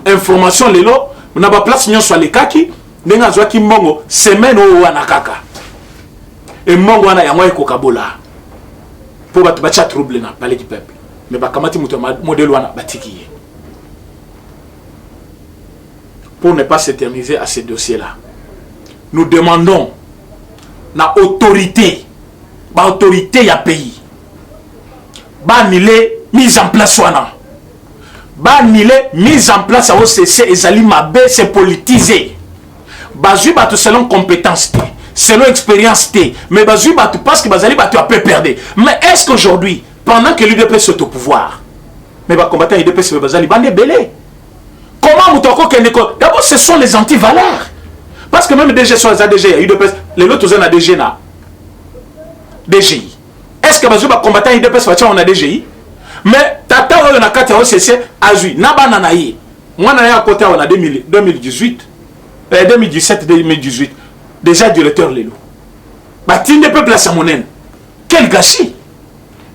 B: information lelo na ba place nyon so lekaki ndenga zwaki mbongo semaine o wana kaka et mbongo wana yango ekokabola pour batu bacha trouble na palais du peuple mais ba kamati muto modèle wana batiki pour ne pas s'éterniser à ces dossiers là nous demandons na autorité ya pays ba nile mise en place wana mise en place à OCC et Zali Mabé, c'est politisé. Bazui batu selon compétence, selon expérience, mais Bazui batu parce que Bazali batu a peu perdu. Mais est-ce qu'aujourd'hui, pendant que l'UDPS est au pouvoir, mais va combattre l'UDPS, Bazali bande belé. Comment Moutoko Kendeko? D'abord, ce sont les anti-valeurs. Parce que même DG sur les ADG, il y a UDPS, les autres ont un ADG na DGI. est-ce que bazo ba combattant IDPS on a DGI? Mais tata on a kati OCC azui na bana na yi. Moi na ya côté on a 2018 2017 2018 déjà directeur Lelo. Bâti ne peut placer mon haine. Quel gâchis!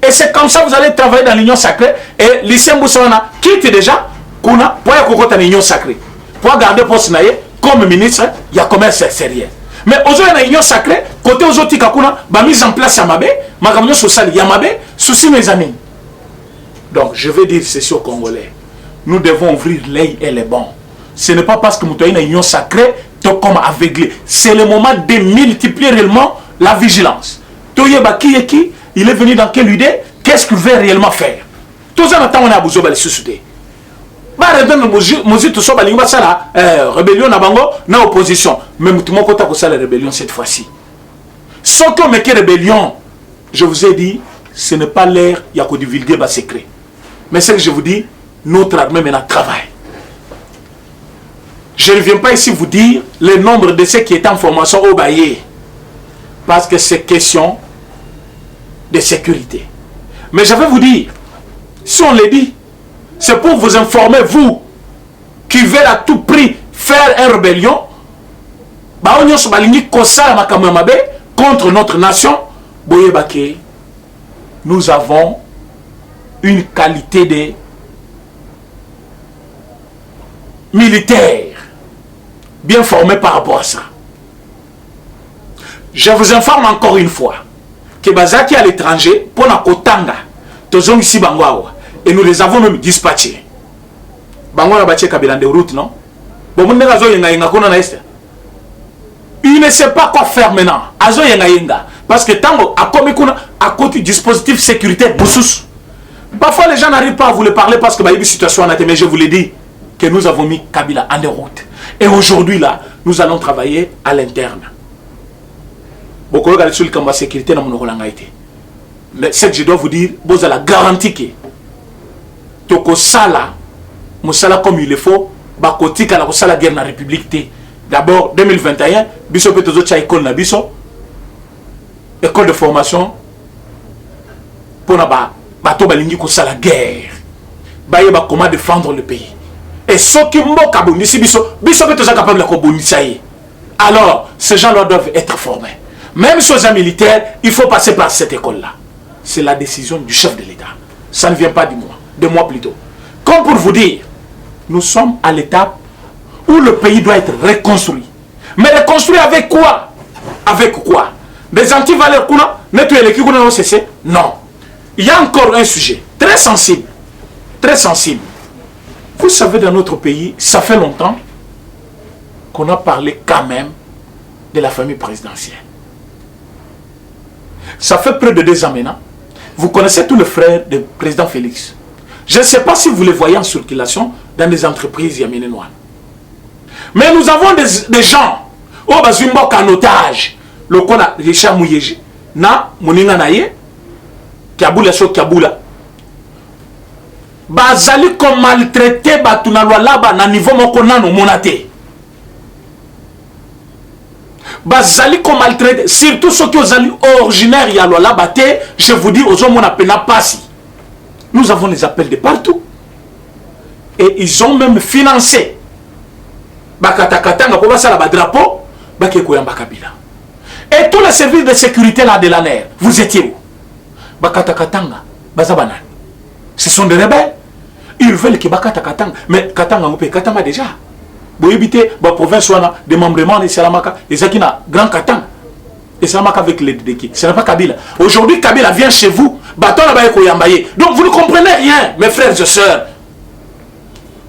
B: Et c'est comme ça que vous allez travailler dans l'union sacrée. Et lycée Mboussana quitte déjà Kuna pour y l'union sacrée. Pour garder poste comme ministre, il y a commerce sérieux. Mais aujourd'hui, dans l'union sacrée, côté aux autres Kakuna, bah mise en place Yamabe, ma réunion sociale Yamabe, souci mes amis. Donc je vais dire ceci aux Congolais. Nous devons ouvrir l'œil et les bons. Ce n'est pas parce que nous sommes dans l'union sacrée, comme aveuglé. C'est le moment de multiplier réellement la vigilance. Toyeba qui est qui? Il est venu dans quelle idée? Qu'est-ce qu'il veut réellement faire? Tous en attendant, on a besoin de se souder. Rébellion na bango na opposition. Même tout le monde a ça la rébellion cette fois-ci. Sans qu'on mette rébellion, je vous ai dit, ce n'est pas l'air, il y a qu'à divulguer bas secret. Mais ce que je vous dis, notre armée maintenant travaille. Je ne viens pas ici vous dire le nombre de ceux qui étaient en formation au Baye. Parce que c'est question de sécurité. Mais je vais vous dire, si on le dit, c'est pour vous informer, vous, qui veulent à tout prix faire une rébellion, contre notre nation, nous avons une qualité de militaire bien formé par rapport à ça. Je vous informe encore une fois que Bazaki à l'étranger, pour la Kotanga, Tozong ici Bangwawa, et nous les avons même dispatchés. Bangwawa Baché Kabilan de route, non? Bon, il ne sait pas quoi faire maintenant. Azo Yenga. Parce que tant à côté du dispositif sécuritaire, parfois les gens n'arrivent pas à vous le parler parce que il y a une situation, mais je vous l'ai dit, que nous avons mis Kabila en déroute. Et aujourd'hui, là, nous allons travailler à l'interne. Beaucoup de sur le sécurité dans mon mais ce que je dois vous dire, vous avez la garantie que Toko Sala, Moussala comme il le faut, Bakotika la Sala guerre dans la République. D'abord, 2021, Bisso Petozo Tcha école na Bisso, école de formation, pour na bato balingi ko sala guerre. Baye ba comment défendre le pays. Et ceux qui m'ont kabonisi Bisso, Bisso Petozo capable de kabonisi. Alors, ces gens-là doivent être formés. Même sur les militaires, il faut passer par cette école-là. C'est la décision du chef de l'État. Ça ne vient pas de moi plutôt. Comme pour vous dire, nous sommes à l'étape où le pays doit être reconstruit. Mais reconstruit avec quoi? Avec quoi? Des antivaleurs qu'on a, non. Il y a encore un sujet très sensible. Très sensible. Vous savez, dans notre pays, ça fait longtemps qu'on a parlé quand même de la famille présidentielle. Ça fait près de 2 ans maintenant. Vous connaissez tous les frères du président Félix. Je ne sais pas si vous les voyez en circulation dans des entreprises yaméninoises. Mais nous avons des gens au Bazumbok en otage. Le qu'on a Richard Mouyeji, na Moninga Naye, Kiaboula so Kiaboula. Bazali comme maltraité Batuna là-bas na niveau mokonano monate. Bazali comme maltraité, surtout ceux qui sont originaires yalo là-bas, je vous dis aux hommes on appelle passi. Nous avons les appels de partout. Et ils ont même financé Bakatakatanga pour passer la drapeau, Bakekoyamba Kabila. Et tous les services de sécurité là de la NER, vous étiez où? Bakatakatanga, Bazabanan. Ce sont des rebelles. Ils veulent que Bakatakatanga, mais Katanga on peut Katanga déjà. Pour éviter la province de membrement de Salamaka, et ça qui n'a grand Katanga. Et Salamaka avec les Dédeki. Ce n'est pas Kabila. Aujourd'hui, Kabila vient chez vous, bâton là-bas Koyambaye. Donc vous ne comprenez rien, mes frères et sœurs.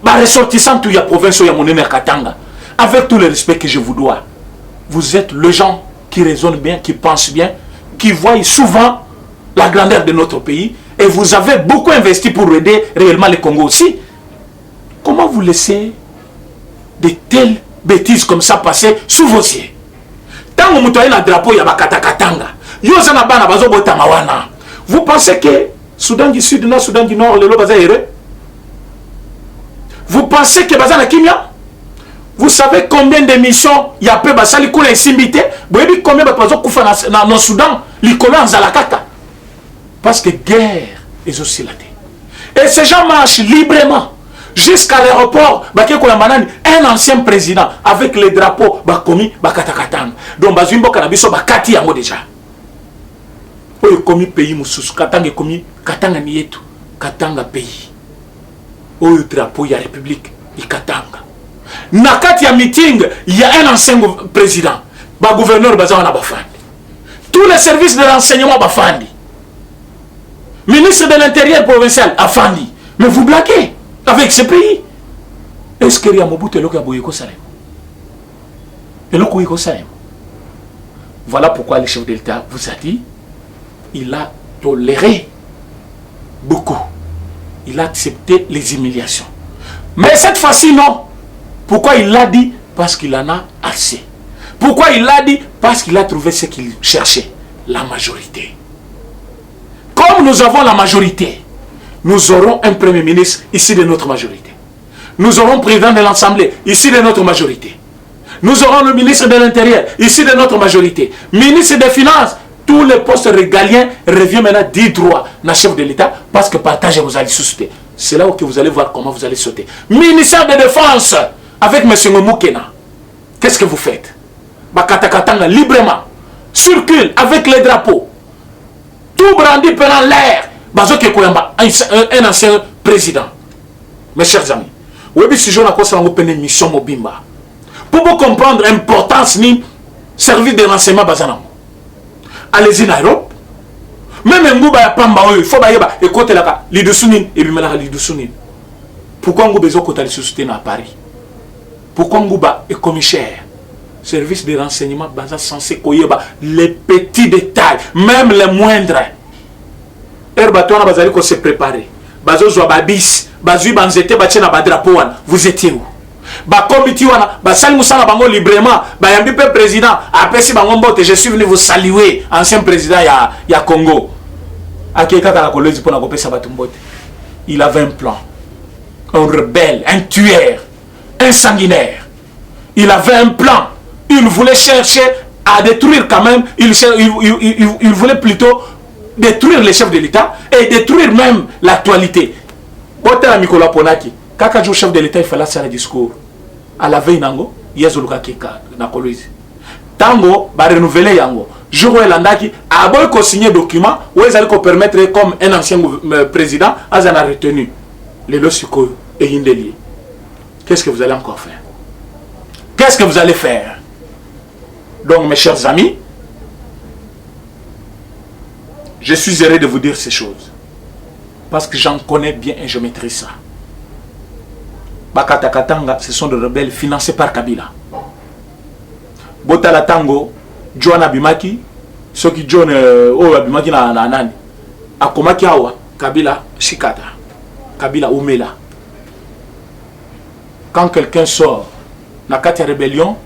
B: Ressortissant tout la province, il y a mon Katanga. Avec tout le respect que je vous dois, vous êtes les gens qui raisonnent bien, qui pensent bien, qui voient souvent la grandeur de notre pays. Et vous avez beaucoup investi pour aider réellement le Congo aussi. Comment vous laissez de telles bêtises comme ça passer sous vos yeux? Tant que vous avez un drapeau, il y a Bakatakatanga. Vous pensez que Soudan du Sud, Soudan du Nord, le Lobaza est heureux? Vous pensez que Bazana Kimia? Vous savez combien d'émissions il y a peu Basali Koula et Simbité? Vous savez combien de personnes qui font dans le Soudan, l'Ikola en Zalakata? Parce que guerre est aussi la terre. Et ces gens marchent librement jusqu'à l'aéroport. Un ancien président avec les drapeaux bakomi bakatakatanga. Donc bazimbo kanabiso bakati yango déjà. Oyo komi pays mususu katanga komi katanga ni yetu. Katanga pays. Oyo drapeau ya république ikatanga. Nakati ya meeting, il y a un ancien président. Ba gouverneur bazana bafandi. Tous les services de renseignement bafandi. Ministre de l'Intérieur provincial afandi. Mais vous blaguez avec ce pays. Est-ce qu'il y a Mobutu Eloko Boyeko Salem? Eloko Salem. Voilà pourquoi le chef de l'État vous a dit, il a toléré beaucoup. Il a accepté les humiliations. Mais cette fois-ci, non. Pourquoi il l'a dit? Parce qu'il en a assez. Pourquoi il l'a dit? Parce qu'il a trouvé ce qu'il cherchait, la majorité. Comme nous avons la majorité, nous aurons un premier ministre ici de notre majorité. Nous aurons président de l'Assemblée ici de notre majorité. Nous aurons le ministre de l'Intérieur ici de notre majorité. Ministre des Finances, tous les postes régaliens reviennent maintenant 10 droits dans le chef de l'État parce que partage vous allez sauter. C'est là où vous allez voir comment vous allez sauter. Ministère de Défense avec M. Moukena. Qu'est-ce que vous faites? Bakatakatanga librement. Circule avec les drapeaux. Tout brandi pendant l'air. Bazoke Koyamba, un ancien président. Mes chers amis, si je n'ai une mission mobimba. Pour vous comprendre l'importance ni service de renseignement bazanam. Allez-y Nairobi. Même un gouba ya pamba il faut baïba et côté là l'idoussounin et bimela l'idoussounin. Pourquoi vous besoin côté soutenir à Paris? Pourquoi ngouba est commissaire? Service de renseignement baza censé koyeba les petits détails, même les moindres. Herbatona bazali ko se préparer. Bazo zwa babis, bazui banzete batie na badrapo wana. Vous étiez où? Ba comité wana, ba sali musala bango librement, ba yambi pe président, apesi bango mbote, je suis venu vous saluer, ancien président ya Congo. Akeka kala kolezi pona kopesa batu mbote. Il avait un plan. Un rebelle, un tueur, un sanguinaire. Il avait un plan. Il voulait chercher à détruire quand même, il voulait plutôt détruire les chefs de l'État et détruire même l'actualité. Bota Nicolas Ponaki, kaka jo chef de l'État il fallait faire un discours. À la veille nango, yezoluka keka na kolezi. Tango ba renouveler yango. Jour landaki a boy ko signer document où ils allaient ko permettre comme un ancien président azana retenu les losiko et Hindeli. Qu'est-ce que vous allez encore faire? Qu'est-ce que vous allez faire? Donc mes chers amis, je suis heureux de vous dire ces choses. Parce que j'en connais bien et je maîtrise ça. Bakatakatanga, ce sont des rebelles financés par Kabila. Botala Tango, John Abimaki, ceux qui John Abimaki na nani. Akomaki awa, Kabila Shikata, Kabila Umela. Quand quelqu'un sort, na Katia rébellion,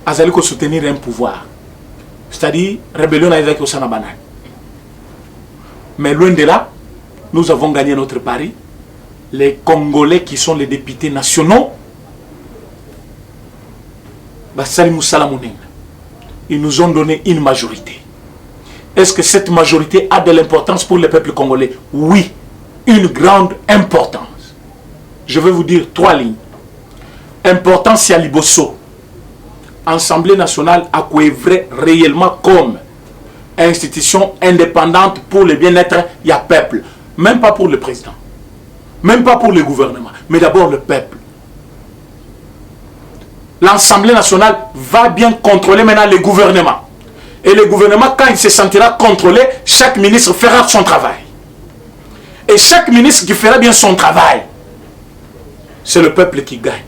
B: azali ko soutenir un pouvoir. C'est-à-dire, rébellion à Isaac Osana Banane. Mais loin de là, nous avons gagné notre pari. Les Congolais qui sont les députés nationaux, ils nous ont donné une majorité. Est-ce que cette majorité a de l'importance pour le peuple congolais? Oui, une grande importance. Je vais vous dire 3 lignes. Importance à Liboso. Assemblée nationale a coévré réellement comme institution indépendante pour le bien-être du peuple. Même pas pour le président. Même pas pour le gouvernement. Mais d'abord le peuple. L'Assemblée nationale va bien contrôler maintenant le gouvernement. Et le gouvernement, quand il se sentira contrôlé, chaque ministre fera son travail. Et chaque ministre qui fera bien son travail, c'est le peuple qui gagne.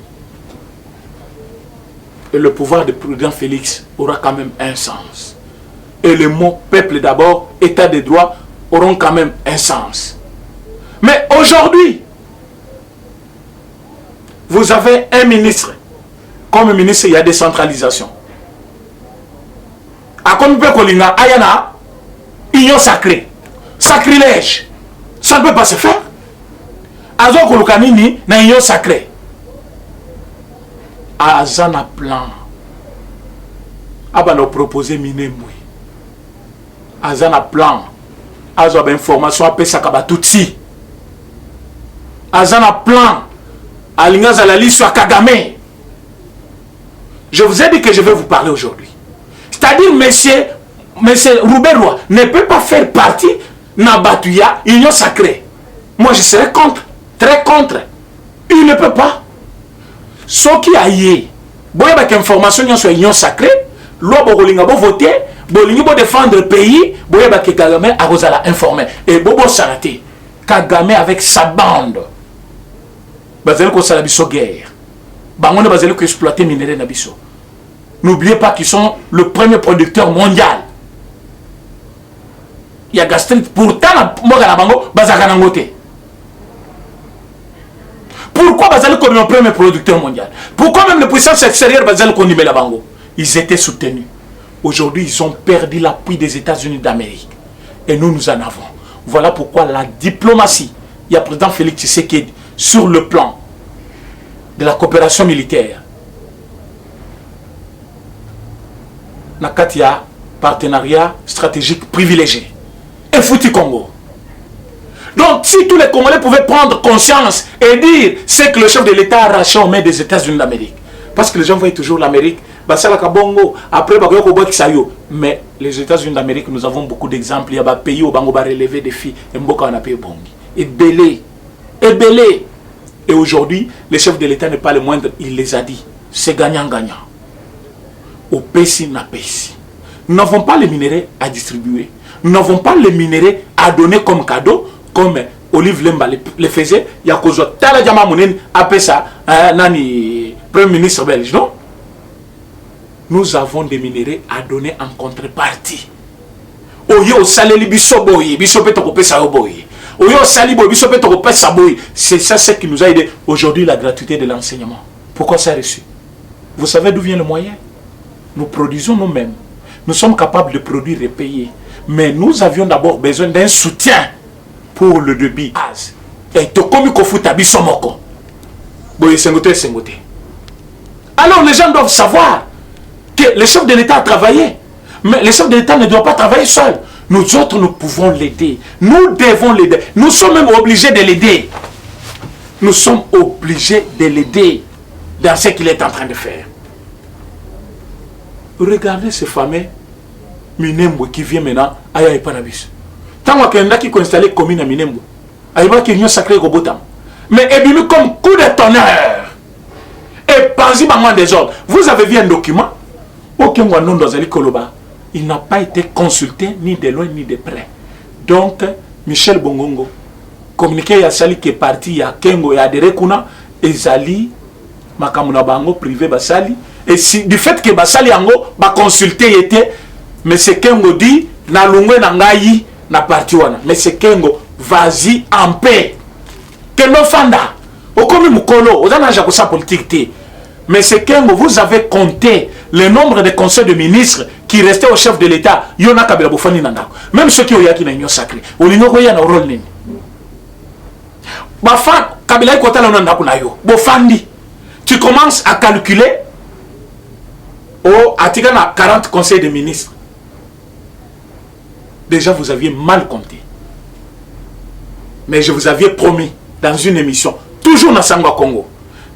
B: Et le pouvoir de président Félix aura quand même un sens. Et le mot peuple d'abord, état de droit, auront quand même un sens. Mais aujourd'hui, vous avez un ministre. Comme ministre, il y a décentralisation. A comme Pekolinga, Ayana, union sacrée. Sacrilège. Ça ne peut pas se faire. Azo Kolukanini, na union sacrée. Azana plan. Abano proposé Minembwe. Azana plan. Azo information après ça Kabatutsi. Azana plan. Alingaza la liste sur Kagame. Je vous ai dit que je vais vous parler aujourd'hui. C'est-à-dire, monsieur Robert Roy ne peut pas faire partie Nabatuya, Union Sacrée. Moi, je serais contre, très contre. Il ne peut pas. Ce qui a yé, si avec information sur Union Sacrée, l'on va voter, bolingi bo défendre le pays, boye ba Kagame a rozala informé et bobo sarate Kagame avec sa bande bazali ko sala biso guerre bango bazali ko exploiter minerai na biso. N'oubliez pas qu'ils sont le premier producteur mondial. Il y a gastrite pourtant moga na bango bazaka na ngote. Pourquoi bazali comme le premier producteur mondial? Pourquoi même les puissances extérieures bazali ko nimela bango? Ils étaient soutenus. Aujourd'hui, ils ont perdu l'appui des États-Unis d'Amérique. Et nous, nous en avons. Voilà pourquoi la diplomatie, il y a le président Félix Tshisekedi, sur le plan de la coopération militaire. Nakatia, partenariat stratégique privilégié. Et foutu Congo. Donc, si tous les Congolais pouvaient prendre conscience et dire c'est que le chef de l'État a arraché aux mains des États-Unis d'Amérique. Parce que les gens voient toujours l'Amérique. Après, mais les États-Unis d'Amérique, nous avons beaucoup d'exemples. Il y a des pays où on va relever des filles et belé. Et aujourd'hui, le chef de l'État n'est pas le moindre, il les a dit. C'est gagnant-gagnant. Au PESI, na PESI. Nous n'avons pas les minéraux à distribuer. Nous n'avons pas les minéraux à donner comme cadeau, comme Olive Lemba le faisait. Il y a cause de Tala Diama Mounen, après ça, Nani, Premier ministre belge, non? Nous avons des minéraux à donner en contrepartie. C'est ça ce qui nous a aidé. Aujourd'hui, la gratuité de l'enseignement. Pourquoi ça a reçu? Vous savez d'où vient le moyen? Nous produisons nous-mêmes. Nous sommes capables de produire et payer. Mais nous avions d'abord besoin d'un soutien pour le débit. Et alors les gens doivent savoir que le chef de l'État a travaillé. Mais le chef de l'État ne doit pas travailler seul. Nous autres, nous pouvons l'aider. Nous devons l'aider. Nous sommes même obligés de l'aider. Nous sommes obligés de l'aider dans ce qu'il est en train de faire. Regardez ce fameux Minembwe qui vient maintenant à Yaïpanabis. Tant qu'il y a qui ont installé la commune à Minembwe, il y a une sacrée Robotam. Mais il est comme coup de tonnerre. Et par des ordres. Vous avez vu un document? Aucun nom dans Zali Koloba. Il n'a pas été consulté ni de loin ni de près. Donc, Michel Bongongo, communiqué à Sali qui est parti à Kengo et à Derekuna, et Zali, Makamuna Bango, privé Basali. Et si, du fait que Basali Ango, ba consulté était, mais c'est Kengo dit, na lungwe na ngai, na parti wana. Mais c'est Kengo, vas-y en paix. Que no fanda. Okomi mukolo, ozana jakosa politique. Mais c'est Kengo, vous avez compté le nombre de conseils de ministres qui restaient au chef de l'État. Yona Kabila Bofani Nanda. Même ceux qui ont yaki na union sacrée. Olino koya na rôle nini. Bafan Kabila kota la nanda kuna yo. Bofandi. Tu commences à calculer au atikana 40 conseils de ministres. Déjà vous aviez mal compté. Mais je vous avais promis dans une émission, toujours dans Sangwa Congo.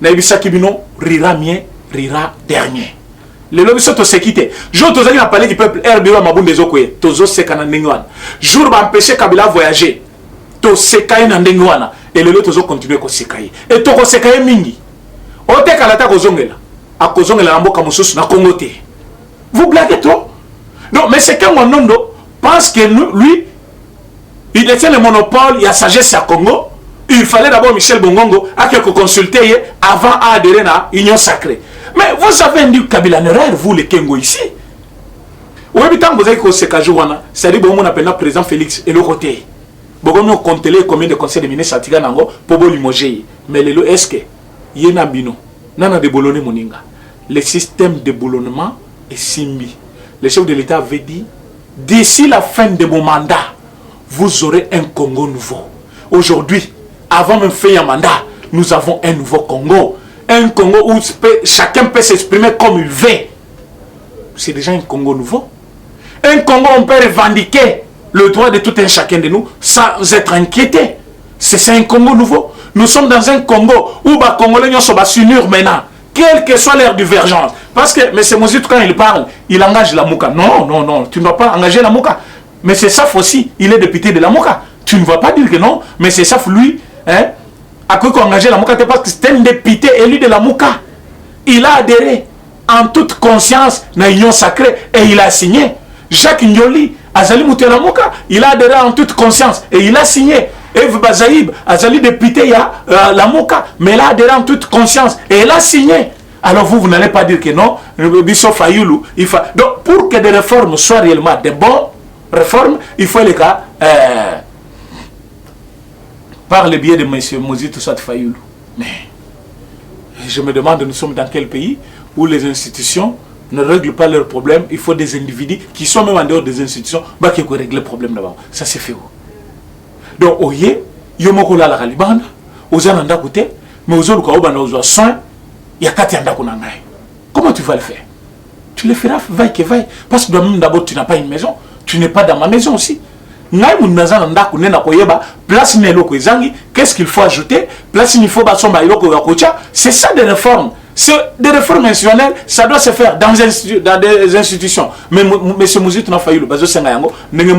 B: Naibisa Kibino rira mien, rira dernier. Le lobby sont tous quittés. Jour tous allez parler du peuple RBO Maboun des Okoye. Tous sekana ndengwana. Jour va empêcher Kabila voyager. Tous sekaye na ndengwana. Et le lot tous continuer ko sekaye. Et to ko sekaye mingi. Ote kalata ko zongela. A ko zongela na mboka mususu na Congo te. Vous blaguez trop? Non, mais c'est qu'un Wanondo pense que lui, il détient le monopole, il y a sagesse à Congo. Il fallait d'abord Michel Bongongo à quelques consulter avant à adhérer à l'Union Sacrée. Mais vous avez dit Kabila Nerer, vous les Kengo ici. Vous avez dit que vous avez dit que c'est-à-dire que vous avez le président Félix et le côté. Vous avez compté combien de conseils de ministres pour vous limoger. Mais est-ce que il y a un bino? Nana de boulonner moninga. Le système de boulonnement est simbi. Le chef de l'État avait dit d'ici la fin de mon mandat, vous aurez un Congo nouveau. Aujourd'hui, avant même faire un mandat, nous avons un nouveau Congo. Un Congo où chacun peut s'exprimer comme il veut. C'est déjà un Congo nouveau. Un Congo, on peut revendiquer le droit de tout un chacun de nous sans être inquiété. C'est un Congo nouveau. Nous sommes dans un Congo où les Congolais sont s'unir maintenant, quelle que soit leur divergence. Parce que M. Mouzit, quand il parle, il engage la Mouka. Non, non, non, tu ne vas pas engager la Mouka. Mais c'est Saf aussi, il est député de la Mouka. Tu ne vas pas dire que non, mais c'est Saf, lui, hein, a cru qu'engager la Mouka, parce que c'est un député élu de la Mouka. Il a adhéré en toute conscience à l'union sacrée et il a signé. Jacques Ndioli, Azali Moutela Mouka, il a adhéré en toute conscience et il a signé. Eve Bazaïb, Azali député, il y a la Mouka, mais il a adhéré en toute conscience et il a signé. Alors vous n'allez pas dire que non, Bisso Fayoulou, il faut... Donc pour que des réformes soient réellement des bonnes réformes, il faut les cas par le biais de M. Mouzit Oussat Fayoulou. Mais je me demande, nous sommes dans quel pays où les institutions ne règlent pas leurs problèmes. Il faut des individus qui sont même en dehors des institutions qui peuvent régler le problème d'abord. Ça c'est fait où? Donc, oye, yomokola la galibanda, ozananda koute, mais ozoluka obanda ozo soin, yakati anda kunangai. Comment tu vas le faire? Tu le feras vaille que vaille. Parce que d'abord, tu n'as pas une maison. Tu n'es pas dans ma maison aussi. Qu'est-ce qu'il faut ajouter? C'est ça des réformes. Des réformes institutionnelles, ça doit se faire dans des institutions. Mais M. Mouzit n'a pas eu le bazo sengayango, il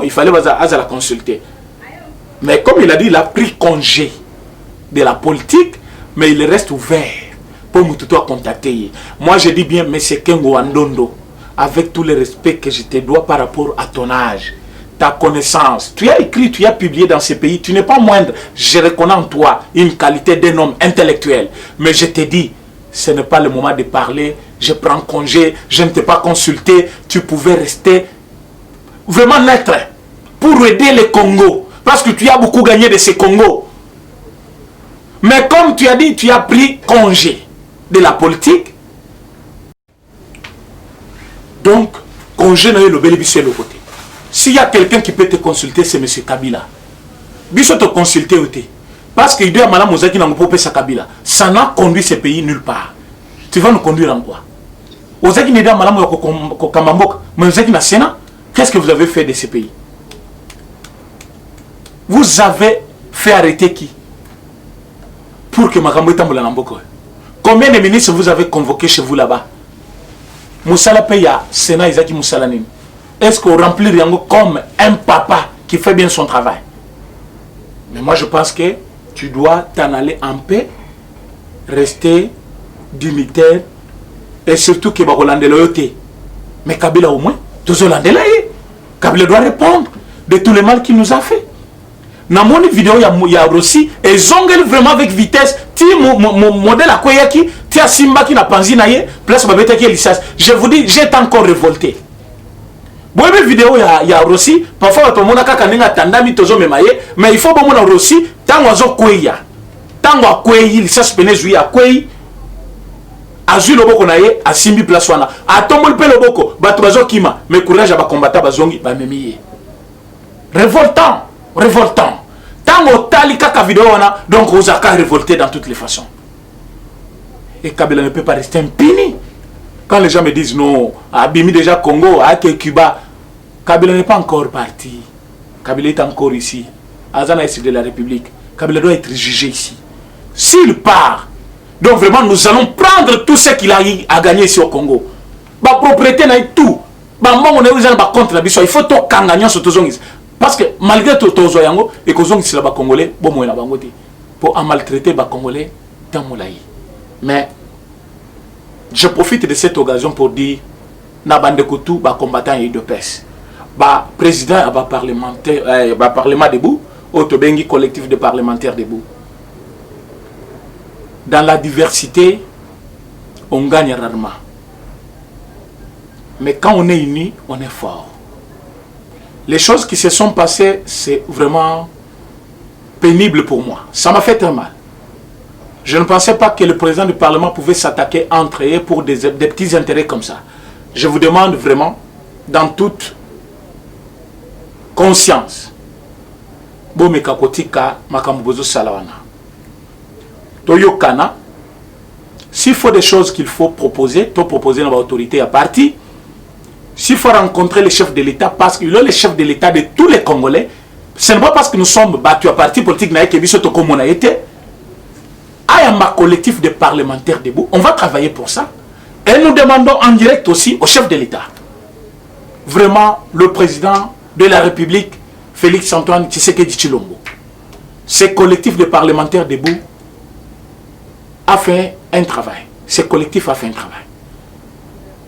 B: fallait la consulter. Mais comme il a dit, il a pris congé de la politique, mais il reste ouvert pour me contacter. Moi, je dis bien, M. Kengo Andondo, avec tout le respect que je te dois par rapport à ton âge, ta connaissance, tu as écrit, tu as publié dans ces pays, tu n'es pas moindre. Je reconnais en toi une qualité d'un homme intellectuel. Mais je te dis, ce n'est pas le moment de parler, je prends congé, je ne t'ai pas consulté, tu pouvais rester vraiment neutre pour aider le Congo. Parce que tu as beaucoup gagné de ces Congos. Mais comme tu as dit, tu as pris congé de la politique. Donc, congé n'a eu le bénéfice de l'autre côté. S'il y a quelqu'un qui peut te consulter, c'est M. Kabila. Biso te consulter aussi. Parce qu'il doit Madame Mozaki n'a pas sa Kabila. Ça n'a conduit ce pays nulle part. Tu vas nous conduire en quoi? Ozaki n'est pas Madame Kamambok, mais Ozaki n'a Sénat. Qu'est-ce que vous avez fait de ce pays? Vous avez fait arrêter qui? Pour que Makambo Tambola Namboko. Combien de ministres vous avez convoqués chez vous là-bas? Moussala Peya, Sénat Isaki Moussalanim. Est-ce qu'on remplit Riango comme un papa qui fait bien son travail? Mais moi je pense que tu dois t'en aller en paix, rester dignitaire et surtout que Hollande loyauté. Mais Kabila au moins, tous Hollandais là, Kabila doit répondre de tout le mal qu'il nous a fait. Dans mon vidéo, il y a aussi, et zongel vraiment avec vitesse, ti mon modèle à quoi yaki, ti a Simba qui n'a pas naye, place babeta qui est licence. Je vous dis, j'ai encore révolté. Bon, une vidéo, il y a aussi, parfois, tout le monde a kakanenga tandami tozo memaye, mais il faut bon mon aussi, tant oiseau kweya, tant wa kweyi, licence pene jouy à kweyi, azui loboko naye, a simbi place wana, a tombol pe loboko, batuazo kima, mais courage à ba combattre bazongi, ba memiye. Révoltant, révoltant. Tant au tali kaka vidéo wana, donc vous avez révolté dans toutes les façons. Et Kabila ne peut pas rester impuni. Quand les gens me disent non, Abimi déjà Congo, à Cuba, Kabila n'est pas encore parti. Kabila est encore ici. Azana est de la République. Kabila doit être jugé ici. S'il part, donc vraiment nous allons prendre tout ce qu'il a gagné ici au Congo. La propriété n'a tout. Il faut tout gagner sur tous les. Parce que malgré tout les Zoyango, et que les Congolais, pour maltraiter les Congolais dans mon pays. Mais je profite de cette occasion pour dire Nabande Koutou, ba combattant et de peste. Ba président ba parlementaire ba parlement debout, Otobengi collectif de parlementaires debout. Dans la diversité, on gagne rarement. Mais quand on est unis, on est fort. Les choses qui se sont passées, c'est vraiment pénible pour moi. Ça m'a fait très mal. Je ne pensais pas que le président du Parlement pouvait s'attaquer entre eux pour des petits intérêts comme ça. Je vous demande vraiment, dans toute conscience, s'il faut des choses qu'il faut proposer, pour proposer dans l'autorité à parti, s'il faut rencontrer les chefs de l'État, parce qu'il est le chef de l'État de tous les Congolais, ce n'est pas parce que nous sommes battus à parti politique comme on a été. Il y a un collectif de parlementaires debout. On va travailler pour ça. Et nous demandons en direct aussi au chef de l'État. Vraiment, le président de la République, Félix Antoine Tshisekedi Tshilombo. Ce collectif de parlementaires debout a fait un travail. Ce collectif a fait un travail.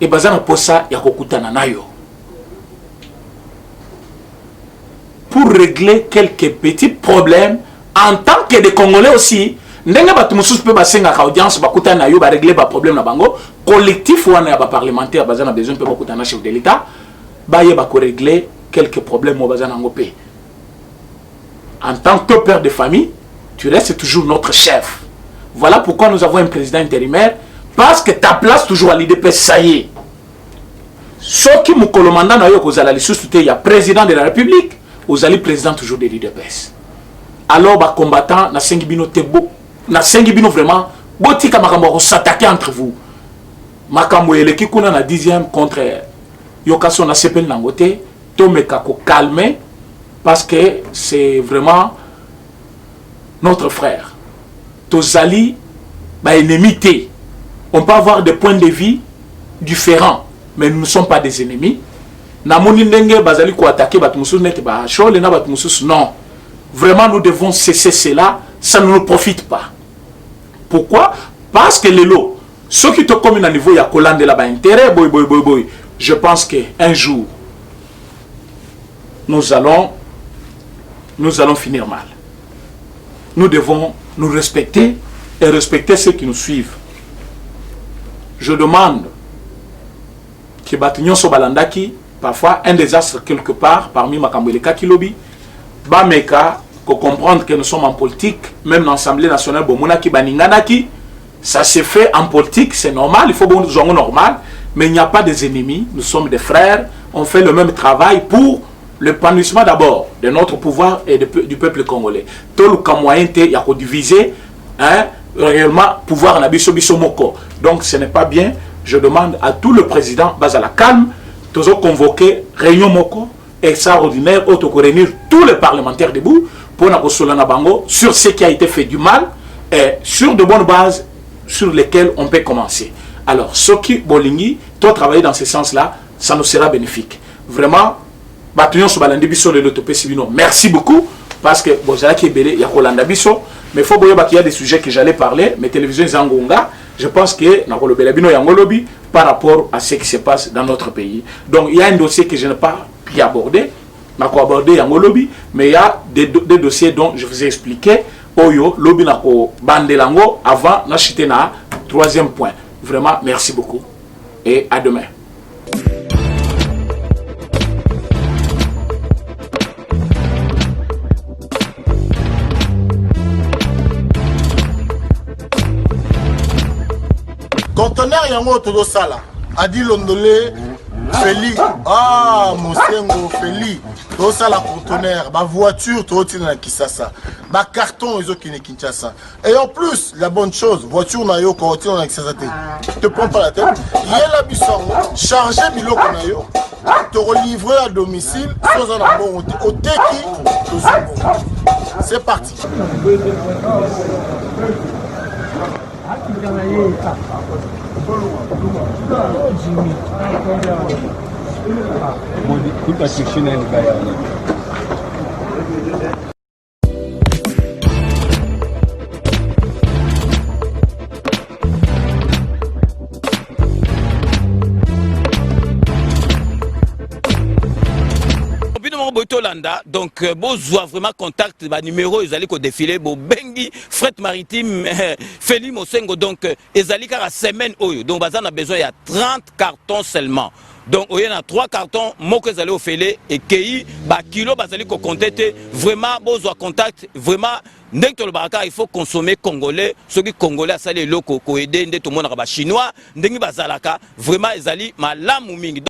B: Et bazana pour ça, il y a kokutana nayo. Pour régler quelques petits problèmes en tant que des Congolais aussi. Ndenge batu mususu pe basenga ka audience bakutana nayo ba régler ba problème na bango. Collectif wana ya ba parlementaire bazana besoin pe bakutana chef de l'État. Ba yeba ko régler quelques problèmes au bazana ngopé. En tant que père de famille, tu restes toujours notre chef. Voilà pourquoi nous avons un président intérimaire. Parce que ta place toujours à l'IDPS, ça y est. Ce qui me commande, il y a président de la République, vous allez président toujours de l'IDPS. Alors, les combattants, na Sengibino vraiment, botika makambo s'attaquer entre vous. Makambo eleki kuna na 10e contre Yokaso na sepel nangote, tomeka ko calmer parce que c'est vraiment notre frère. Tozali ba ennemité. On peut avoir des points de vue différents, mais nous ne sommes pas des ennemis. Namoni ndenge bazali ko attaquer batumusu net ba chole na batumusu non. Vraiment nous devons cesser cela, ça ne nous profite pas. Pourquoi? Parce que les lots, ceux qui te commun à niveau il y a collant de là-bas intérêt boy. Je pense que un jour nous allons finir mal. Nous devons nous respecter et respecter ceux qui nous suivent. Je demande que Batignon Sobalandaki, parfois un désastre quelque part parmi Makambeleka Kilobi, Bameka, pour comprendre que nous sommes en politique, même dans l'Assemblée nationale, Bomonaki Baninganaki, ça se fait en politique, c'est normal, il faut que nous soyons normal, mais il n'y a pas des ennemis, nous sommes des frères, on fait le même travail pour l'épanouissement d'abord de notre pouvoir et du peuple congolais. Tout le cas moyen, il y a qu'à diviser, hein, réellement pouvoir na biso moko. Donc ce n'est pas bien. Je demande à tout le président Bazala calme, toujours convoquer réunion moko extraordinaire auto réunir tous les parlementaires debout pour na kosolana bango sur ce qui a été fait du mal et sur de bonnes bases sur lesquelles on peut commencer. Alors ceux qui bolingi, toi travailler dans ce sens-là, ça nous sera bénéfique. Vraiment Batuyon Sobalandi biso le lotopé sibino. Merci beaucoup parce que Bozala qui est belé ya kolanda biso. Mais il faut qu'il y a des sujets que j'allais parler, mes télévisions Zangonga, je pense que par rapport à ce qui se passe dans notre pays. Donc il y a un dossier que je n'ai pas pu aborder, mais il y a des dossiers dont je vous ai expliqué. Oyo, lobby nako bandelango avant n'acheter na troisième point. Vraiment, merci beaucoup et à demain.
C: Conteneur yango todo sala adi londolé Feli Mosengo Feli todo sala conteneur ba voiture todo tina na Kisasa ba carton ezo kine Kinshasa et en plus la bonne chose voiture na yo ko tina na Kisasa te prends pas la tête yela bisango charger biloko na yo te relivrer à domicile sans un bon au teki to c'est parti.
D: Donc, besoin vraiment contact, numéro, ils allaient défiler, bengi, fret maritime, Feli Mosengo, donc, ils allaient à la semaine, donc, on a besoin, il y a 30 cartons seulement. Donc, il y a 3 cartons, moi que vous allez au Félé, et qui, kilo, vous allez contacter, vraiment, besoin contact, vraiment, il faut consommer congolais, ceux qui congolais, ça les locaux, aider, tout le monde, chinois, vraiment, ils allaient, ma lame ou mingi.